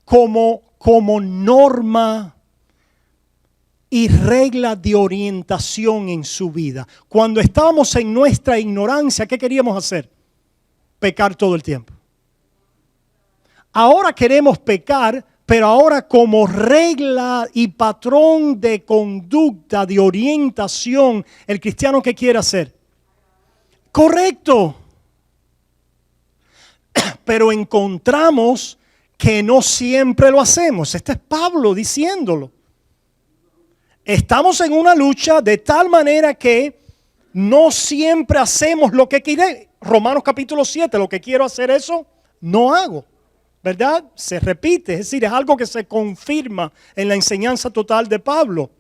Como norma y regla de orientación en su vida. Cuando estábamos en nuestra ignorancia, ¿qué queríamos hacer? Pecar todo el tiempo. Ahora queremos pecar, pero ahora como regla y patrón de conducta, de orientación, el cristiano ¿qué quiere hacer? Correcto. Pero encontramos que no siempre lo hacemos. Este es Pablo diciéndolo. Estamos en una lucha de tal manera que no siempre hacemos lo que quiere. Romanos capítulo 7, lo que quiero hacer eso, no hago. ¿Verdad? Se repite, es decir, es algo que se confirma en la enseñanza total de Pablo.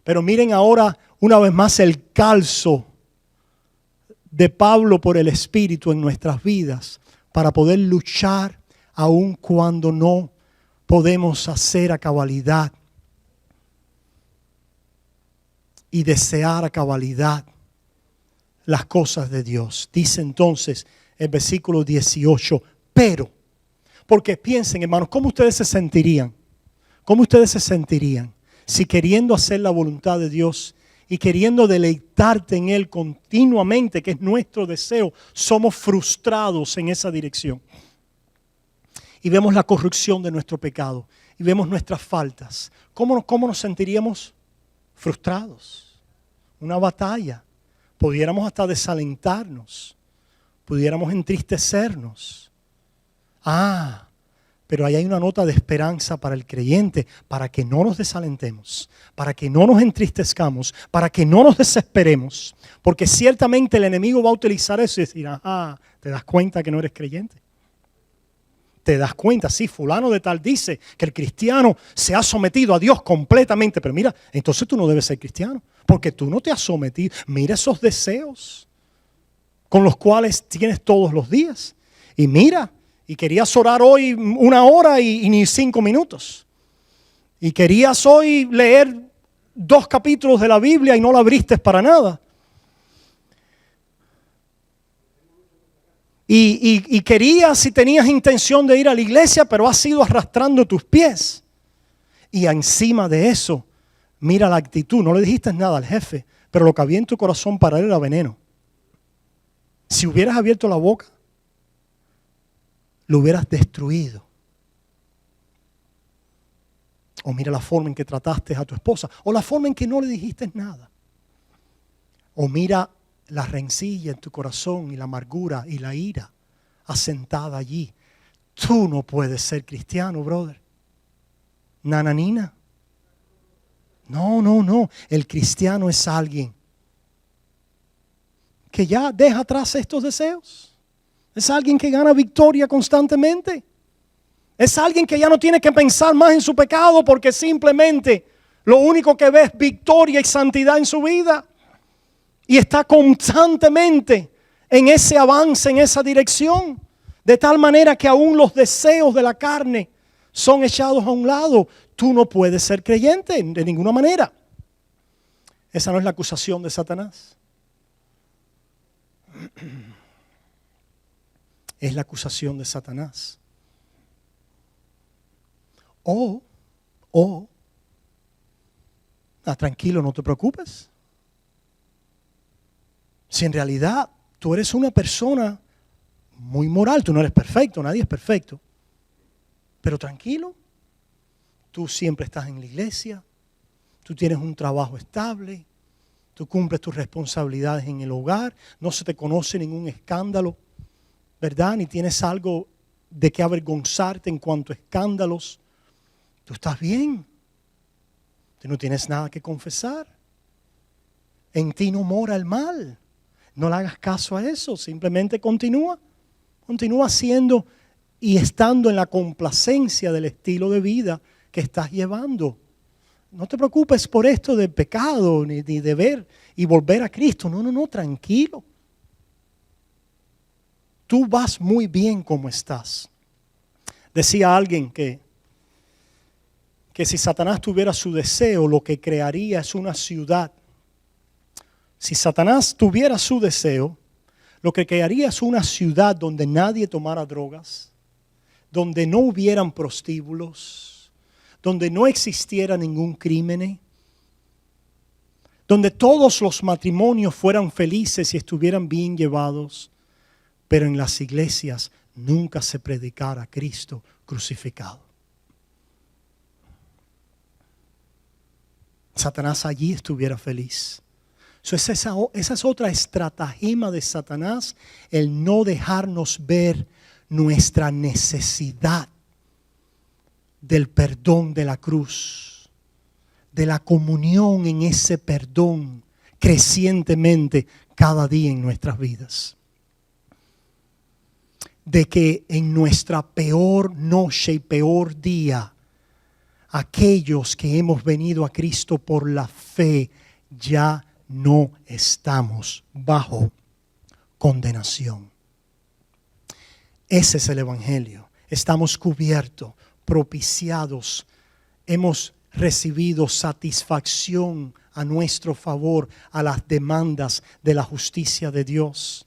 Pero miren ahora una vez más el calzo de Pablo por el Espíritu en nuestras vidas para poder luchar aun cuando no podemos hacer a cabalidad y desear a cabalidad las cosas de Dios. Dice entonces el versículo 18, pero, porque piensen hermanos, ¿cómo ustedes se sentirían? ¿Cómo ustedes se sentirían si queriendo hacer la voluntad de Dios y queriendo deleitarte en Él continuamente, que es nuestro deseo, somos frustrados en esa dirección? Y vemos la corrupción de nuestro pecado y vemos nuestras faltas. ¿Cómo nos sentiríamos? Frustrados. Una batalla. Pudiéramos hasta desalentarnos. Pudiéramos entristecernos. Pero ahí hay una nota de esperanza para el creyente, para que no nos desalentemos, para que no nos entristezcamos, para que no nos desesperemos. Porque ciertamente el enemigo va a utilizar eso y decir, ¿te das cuenta que no eres creyente? Te das cuenta, sí, fulano de tal dice que el cristiano se ha sometido a Dios completamente. Pero mira, entonces tú no debes ser cristiano, porque tú no te has sometido. Mira esos deseos con los cuales tienes todos los días. Y mira, y querías orar hoy 1 hora y ni 5 minutos. Y querías hoy leer 2 capítulos de la Biblia y no la abriste para nada. Y querías y tenías intención de ir a la iglesia, pero has ido arrastrando tus pies. Y encima de eso, mira la actitud. No le dijiste nada al jefe, pero lo que había en tu corazón para él era veneno. Si hubieras abierto la boca, lo hubieras destruido. O mira la forma en que trataste a tu esposa, o la forma en que no le dijiste nada. O mira la rencilla en tu corazón y la amargura y la ira asentada allí. Tú no puedes ser cristiano, brother. Nananina. No. El cristiano es alguien que ya deja atrás estos deseos. Es alguien que gana victoria constantemente. Es alguien que ya no tiene que pensar más en su pecado porque simplemente lo único que ve es victoria y santidad en su vida. Y está constantemente en ese avance, en esa dirección. De tal manera que aún los deseos de la carne son echados a un lado. Tú no puedes ser creyente de ninguna manera. Esa no es la acusación de Satanás. Es la acusación de Satanás. Tranquilo, no te preocupes. Si en realidad tú eres una persona muy moral, tú no eres perfecto, nadie es perfecto. Pero tranquilo, tú siempre estás en la iglesia, tú tienes un trabajo estable, tú cumples tus responsabilidades en el hogar, no se te conoce ningún escándalo, ¿verdad? Ni tienes algo de qué avergonzarte en cuanto a escándalos. Tú estás bien. Tú no tienes nada que confesar. En ti no mora el mal. No le hagas caso a eso. Simplemente continúa. Continúa siendo y estando en la complacencia del estilo de vida que estás llevando. No te preocupes por esto del pecado, ni de ver y volver a Cristo. No, tranquilo. Tú vas muy bien como estás. Decía alguien que si Satanás tuviera su deseo, lo que crearía es una ciudad. Si Satanás tuviera su deseo, lo que crearía es una ciudad donde nadie tomara drogas, donde no hubieran prostíbulos, donde no existiera ningún crimen, donde todos los matrimonios fueran felices y estuvieran bien llevados, pero en las iglesias nunca se predicara a Cristo crucificado. Satanás allí estuviera feliz. Esa es otra estratagema de Satanás, el no dejarnos ver nuestra necesidad del perdón de la cruz, de la comunión en ese perdón crecientemente cada día en nuestras vidas. De que en nuestra peor noche y peor día, aquellos que hemos venido a Cristo por la fe ya no estamos bajo condenación. Ese es el Evangelio. Estamos cubiertos, propiciados, hemos recibido satisfacción a nuestro favor a las demandas de la justicia de Dios.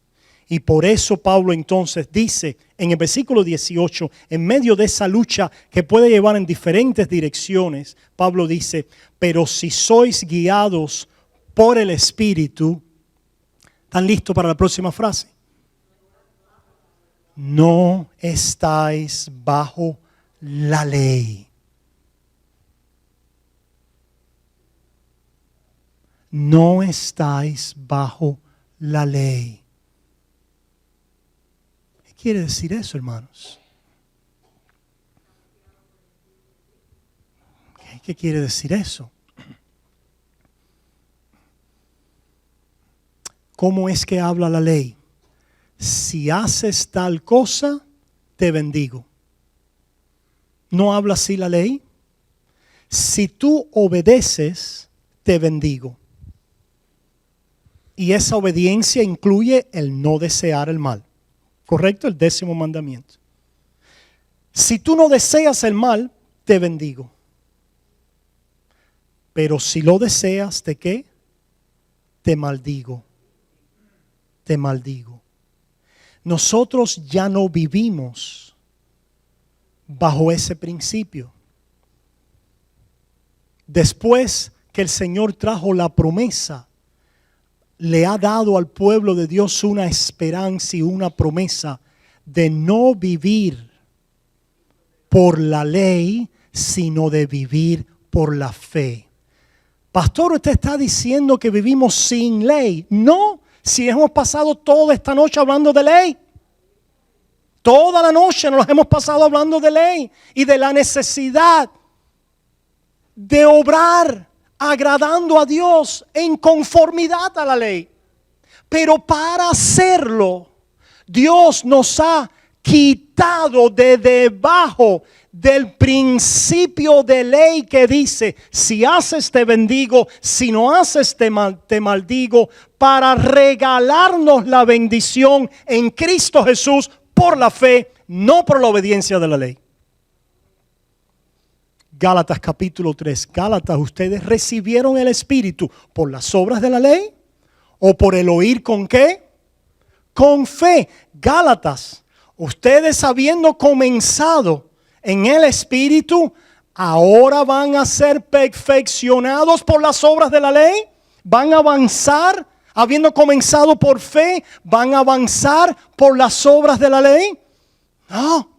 Y por eso Pablo entonces dice en el versículo 18, en medio de esa lucha que puede llevar en diferentes direcciones, Pablo dice, pero si sois guiados por el Espíritu, ¿están listos para la próxima frase? No estáis bajo la ley. No estáis bajo la ley. ¿Qué quiere decir eso, hermanos? ¿Qué quiere decir eso? ¿Cómo es que habla la ley? Si haces tal cosa, te bendigo. ¿No habla así la ley? Si tú obedeces, te bendigo. Y esa obediencia incluye el no desear el mal. ¿Correcto? El 10º mandamiento. Si tú no deseas el mal, te bendigo. Pero si lo deseas, ¿de qué? Te maldigo. Te maldigo. Nosotros ya no vivimos bajo ese principio. Después que el Señor trajo la promesa, le ha dado al pueblo de Dios una esperanza y una promesa de no vivir por la ley, sino de vivir por la fe. Pastor, ¿usted está diciendo que vivimos sin ley? No, si hemos pasado toda esta noche hablando de ley. Toda la noche nos hemos pasado hablando de ley y de la necesidad de obrar agradando a Dios en conformidad a la ley. Pero para hacerlo, Dios nos ha quitado de debajo del principio de ley que dice, si haces te bendigo, si no haces te maldigo, para regalarnos la bendición en Cristo Jesús por la fe, no por la obediencia de la ley. Gálatas capítulo 3. Gálatas, ¿ustedes recibieron el Espíritu por las obras de la ley? ¿O por el oír con qué? Con fe. Gálatas, ustedes habiendo comenzado en el Espíritu, ahora van a ser perfeccionados por las obras de la ley. Van a avanzar, habiendo comenzado por fe, van a avanzar por las obras de la ley. No,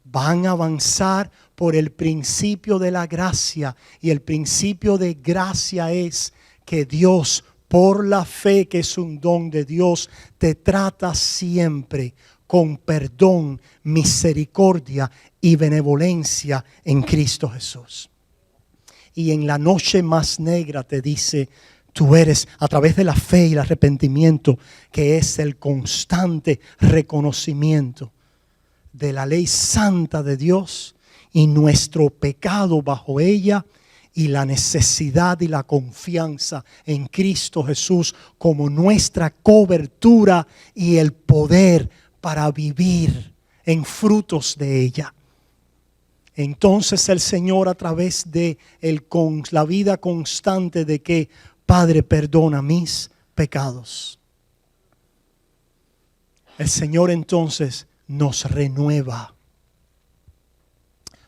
van a avanzar por el principio de la gracia. Y el principio de gracia es que Dios, por la fe que es un don de Dios, te trata siempre con perdón, misericordia y benevolencia en Cristo Jesús. Y en la noche más negra te dice, tú eres, a través de la fe y el arrepentimiento, que es el constante reconocimiento de la ley santa de Dios y nuestro pecado bajo ella, y la necesidad y la confianza en Cristo Jesús como nuestra cobertura y el poder para vivir en frutos de ella. Entonces el Señor, a través de la vida constante de que, Padre, perdona mis pecados, el Señor entonces nos renueva,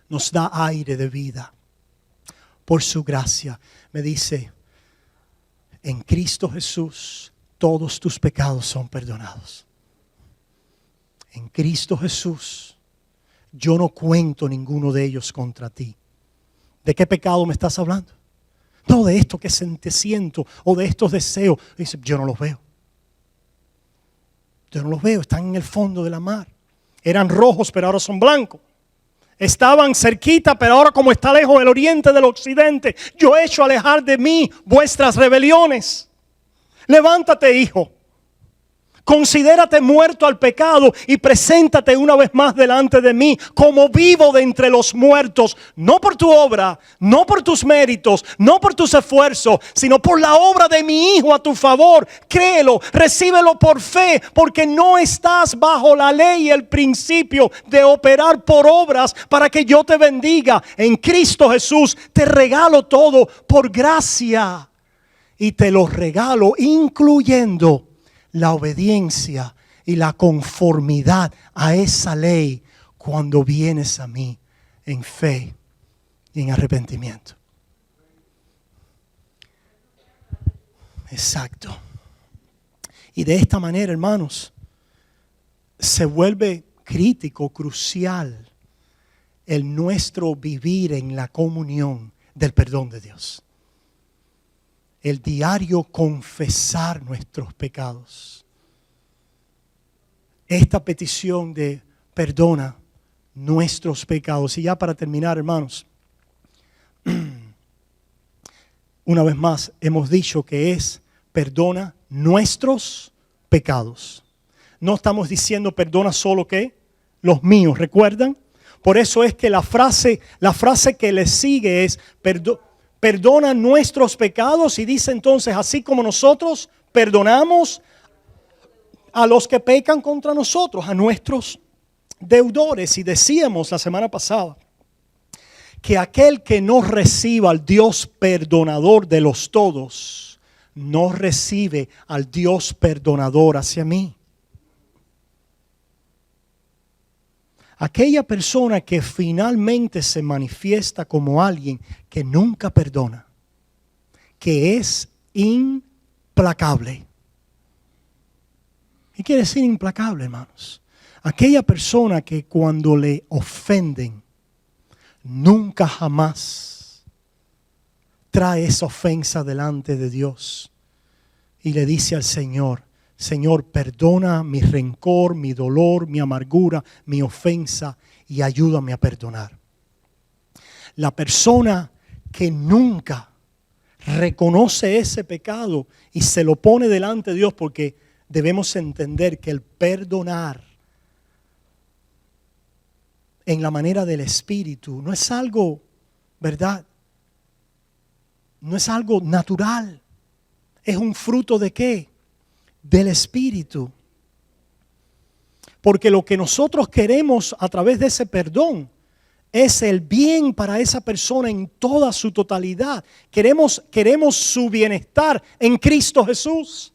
nos da aire de vida. Por su gracia, me dice, en Cristo Jesús todos tus pecados son perdonados. En Cristo Jesús yo no cuento ninguno de ellos contra ti. ¿De qué pecado me estás hablando? No, de esto que te siento o de estos deseos. Dice, yo no los veo. Yo no los veo, están en el fondo de la mar. Eran rojos, pero ahora son blancos. Estaban cerquita, pero ahora como está lejos el oriente del occidente, yo he hecho alejar de mí vuestras rebeliones. Levántate, hijo. Considérate muerto al pecado y preséntate una vez más delante de mí como vivo de entre los muertos, no por tu obra, no por tus méritos, no por tus esfuerzos, sino por la obra de mi Hijo a tu favor. Créelo, recíbelo por fe, porque no estás bajo la ley y el principio de operar por obras para que yo te bendiga. En Cristo Jesús te regalo todo por gracia y te lo regalo incluyendo la obediencia y la conformidad a esa ley cuando vienes a mí en fe y en arrepentimiento. Exacto. Y de esta manera, hermanos, se vuelve crítico, crucial el nuestro vivir en la comunión del perdón de Dios. El diario confesar nuestros pecados. Esta petición de perdona nuestros pecados. Y ya para terminar, hermanos, una vez más hemos dicho que es perdona nuestros pecados. No estamos diciendo perdona solo que los míos, ¿recuerdan? Por eso es que la frase que le sigue es perdona nuestros pecados, y dice entonces, así como nosotros perdonamos a los que pecan contra nosotros, a nuestros deudores. Y decíamos la semana pasada que aquel que no reciba al Dios perdonador de los todos, no recibe al Dios perdonador hacia mí. Aquella persona que finalmente se manifiesta como alguien que nunca perdona, que es implacable. ¿Qué quiere decir implacable, hermanos? Aquella persona que cuando le ofenden, nunca jamás trae esa ofensa delante de Dios y le dice al Señor, Señor, perdona mi rencor, mi dolor, mi amargura, mi ofensa, y ayúdame a perdonar. La persona que nunca reconoce ese pecado y se lo pone delante de Dios, porque debemos entender que el perdonar en la manera del Espíritu no es algo, ¿verdad? No es algo natural. Es un fruto ¿de qué? Del Espíritu. Porque lo que nosotros queremos a través de ese perdón es el bien para esa persona en toda su totalidad. Queremos su bienestar en Cristo Jesús.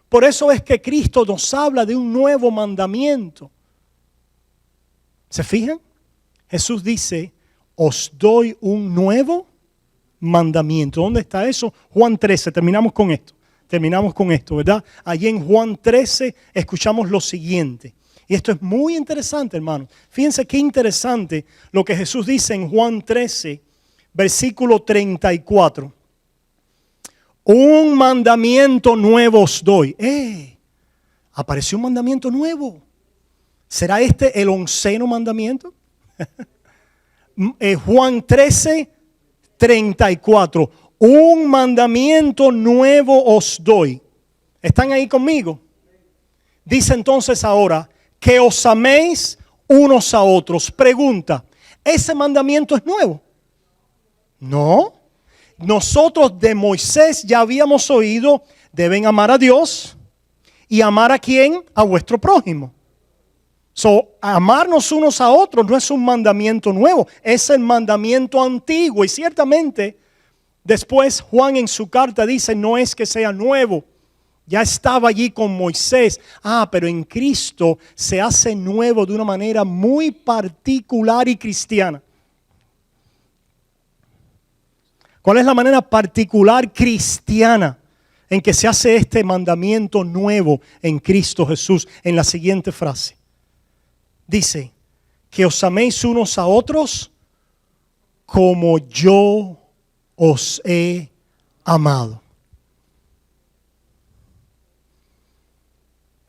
Por eso es que Cristo nos habla de un nuevo mandamiento. ¿Se fijan? Jesús dice, os doy un nuevo mandamiento. ¿Dónde está eso? Juan 13, terminamos con esto, ¿verdad? Allí en Juan 13 escuchamos lo siguiente. Y esto es muy interesante, hermanos. Fíjense qué interesante lo que Jesús dice en Juan 13, versículo 34. Un mandamiento nuevo os doy. Apareció un mandamiento nuevo. ¿Será este el 11º mandamiento? Juan 13:34. Un mandamiento nuevo os doy. ¿Están ahí conmigo? Dice entonces ahora que os améis unos a otros. Pregunta, ¿ese mandamiento es nuevo? No. Nosotros de Moisés ya habíamos oído, deben amar a Dios y amar a ¿quién? A vuestro prójimo. Amarnos unos a otros no es un mandamiento nuevo, es el mandamiento antiguo. Y ciertamente después Juan en su carta dice, no es que sea nuevo, ya estaba allí con Moisés. Pero en Cristo se hace nuevo de una manera muy particular y cristiana. ¿Cuál es la manera particular cristiana en que se hace este mandamiento nuevo en Cristo Jesús? En la siguiente frase. Dice, que os améis unos a otros como yo os he amado.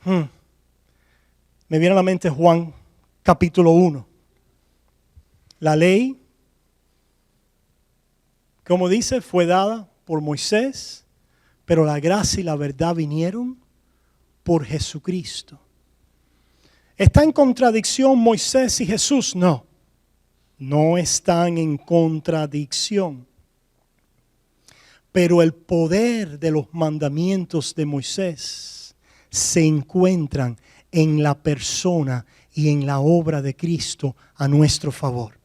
Me viene a la mente Juan capítulo 1. La ley, como dice, fue dada por Moisés, pero la gracia y la verdad vinieron por Jesucristo. ¿Está en contradicción Moisés y Jesús? No, no están en contradicción. Pero el poder de los mandamientos de Moisés se encuentran en la persona y en la obra de Cristo a nuestro favor.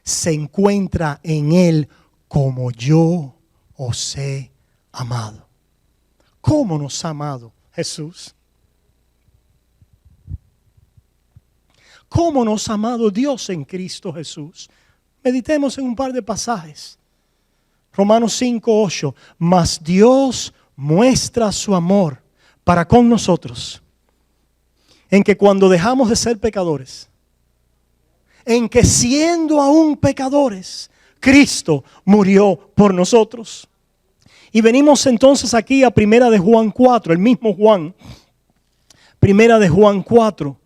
Se encuentra en Él como yo os he amado. ¿Cómo nos ha amado Jesús? ¿Cómo nos ha amado Dios en Cristo Jesús? Meditemos en un par de pasajes. Romanos 5:8. Mas Dios muestra su amor para con nosotros, en que cuando dejamos de ser pecadores, en que siendo aún pecadores, Cristo murió por nosotros. Y venimos entonces aquí a 1 de Juan 4, el mismo Juan, 1 de Juan 4.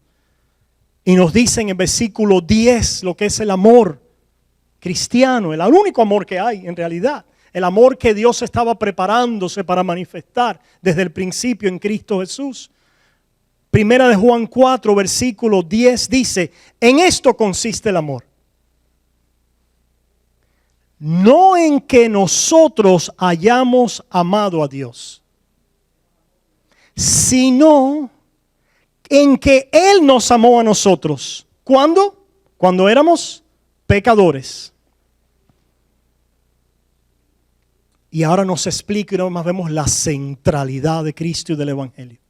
Y nos dice en el versículo 10 lo que es el amor cristiano, el único amor que hay en realidad. El amor que Dios estaba preparándose para manifestar desde el principio en Cristo Jesús. 1 de Juan 4, versículo 10 dice, en esto consiste el amor. No en que nosotros hayamos amado a Dios, sino en que Él nos amó a nosotros. ¿Cuándo? Cuando éramos pecadores. Y ahora nos explica y una vez más vemos la centralidad de Cristo y del Evangelio.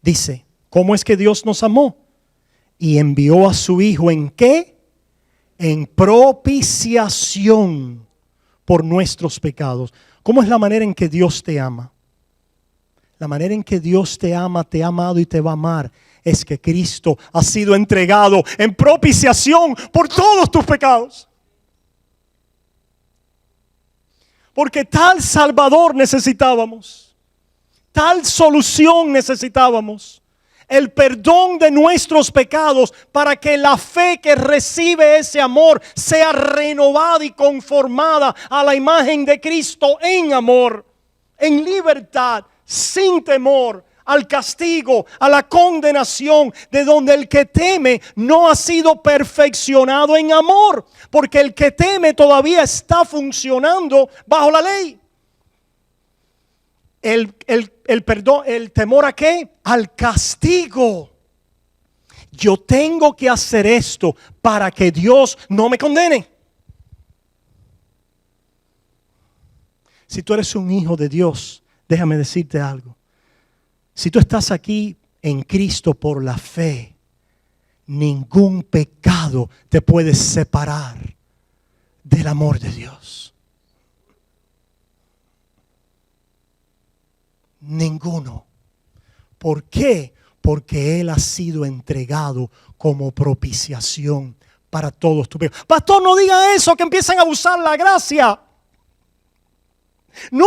Dice, ¿cómo es que Dios nos amó? Y envió a su Hijo, ¿en qué? En propiciación por nuestros pecados. ¿Cómo es la manera en que Dios te ama? La manera en que Dios te ama, te ha amado y te va a amar, es que Cristo ha sido entregado en propiciación por todos tus pecados. Porque tal Salvador necesitábamos, tal solución necesitábamos. El perdón de nuestros pecados para que la fe que recibe ese amor sea renovada y conformada a la imagen de Cristo en amor, en libertad, sin temor al castigo, a la condenación, de donde el que teme no ha sido perfeccionado en amor, porque el que teme todavía está funcionando bajo la ley. El perdón, el temor ¿a qué? Al castigo. Yo tengo que hacer esto para que Dios no me condene. Si tú eres un hijo de Dios, déjame decirte algo. Si tú estás aquí en Cristo por la fe, ningún pecado te puede separar del amor de Dios. Ninguno. ¿Por qué? Porque Él ha sido entregado como propiciación para todos tus pecados. Pastor, no diga eso, que empiezan a abusar la gracia. No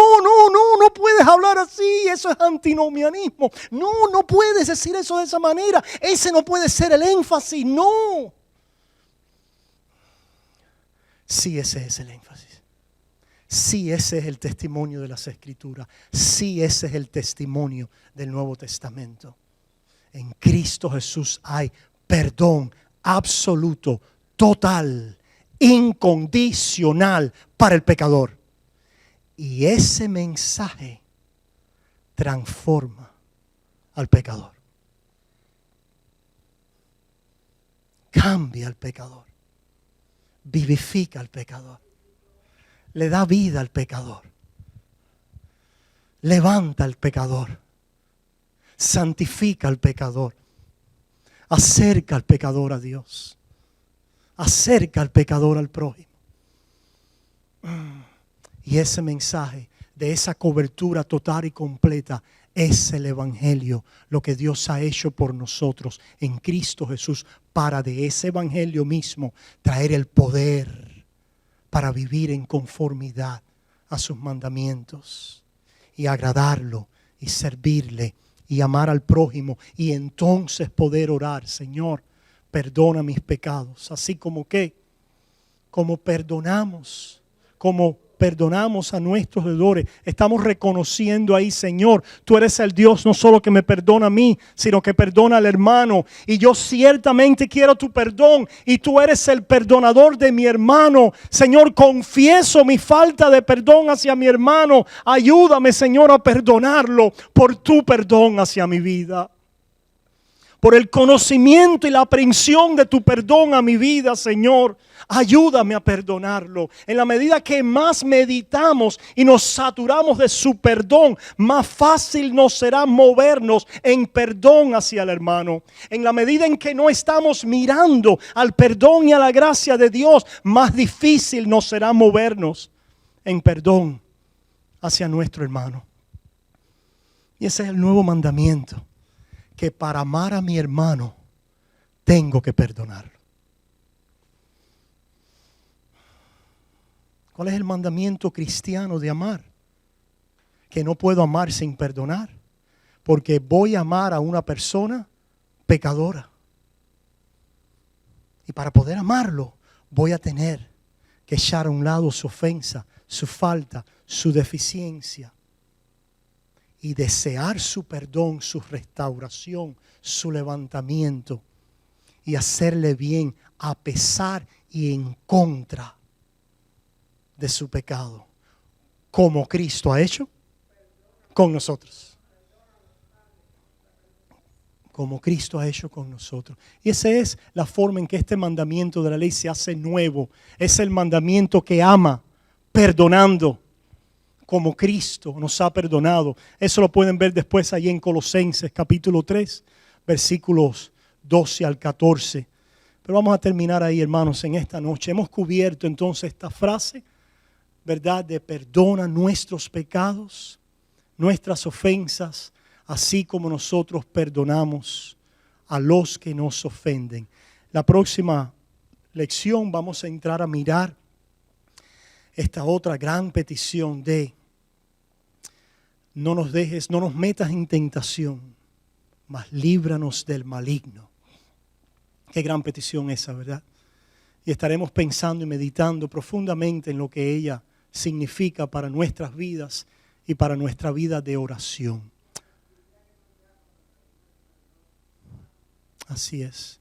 puedes hablar hablar así, eso es antinomianismo. No, no puedes decir eso de esa manera. Ese no puede ser el énfasis, no. Sí, ese es el énfasis. Sí, ese es el testimonio de las Escrituras. Sí, ese es el testimonio del Nuevo Testamento. En Cristo Jesús hay perdón absoluto, total, incondicional para el pecador. Y ese mensaje transforma al pecador. Cambia al pecador. Vivifica al pecador. Le da vida al pecador. Levanta al pecador. Santifica al pecador. Acerca al pecador a Dios. Acerca al pecador al prójimo. Y ese mensaje de esa cobertura total y completa es el Evangelio, lo que Dios ha hecho por nosotros en Cristo Jesús, para de ese Evangelio mismo traer el poder para vivir en conformidad a sus mandamientos y agradarlo y servirle y amar al prójimo, y entonces poder orar: Señor, perdona mis pecados, así como perdonamos a nuestros deudores. Estamos reconociendo ahí: Señor, tú eres el Dios no solo que me perdona a mí, sino que perdona al hermano. Y yo ciertamente quiero tu perdón, y tú eres el perdonador de mi hermano. Señor, confieso mi falta de perdón hacia mi hermano. Ayúdame, Señor, a perdonarlo por tu perdón hacia mi vida. Por el conocimiento y la aprehensión de tu perdón a mi vida, Señor, ayúdame a perdonarlo. En la medida que más meditamos y nos saturamos de su perdón, más fácil nos será movernos en perdón hacia el hermano. En la medida en que no estamos mirando al perdón y a la gracia de Dios, más difícil nos será movernos en perdón hacia nuestro hermano. Y ese es el nuevo mandamiento: que para amar a mi hermano tengo que perdonarlo. ¿Cuál es el mandamiento cristiano de amar? Que no puedo amar sin perdonar, porque voy a amar a una persona pecadora. Y para poder amarlo, voy a tener que echar a un lado su ofensa, su falta, su deficiencia, y desear su perdón, su restauración, su levantamiento, y hacerle bien a pesar y en contra de su pecado, como Cristo ha hecho con nosotros. Como Cristo ha hecho con nosotros. Y esa es la forma en que este mandamiento de la ley se hace nuevo. Es el mandamiento que ama, perdonando, como Cristo nos ha perdonado. Eso lo pueden ver después allí en Colosenses capítulo 3, versículos 12 al 14. Pero vamos a terminar ahí, hermanos, en esta noche. Hemos cubierto entonces esta frase, ¿verdad?, de perdona nuestros pecados, nuestras ofensas, así como nosotros perdonamos a los que nos ofenden. La próxima lección vamos a entrar a mirar esta otra gran petición de: no nos dejes, no nos metas en tentación, mas líbranos del maligno. Qué gran petición esa, ¿verdad? Y estaremos pensando y meditando profundamente en lo que ella significa para nuestras vidas y para nuestra vida de oración. Así es.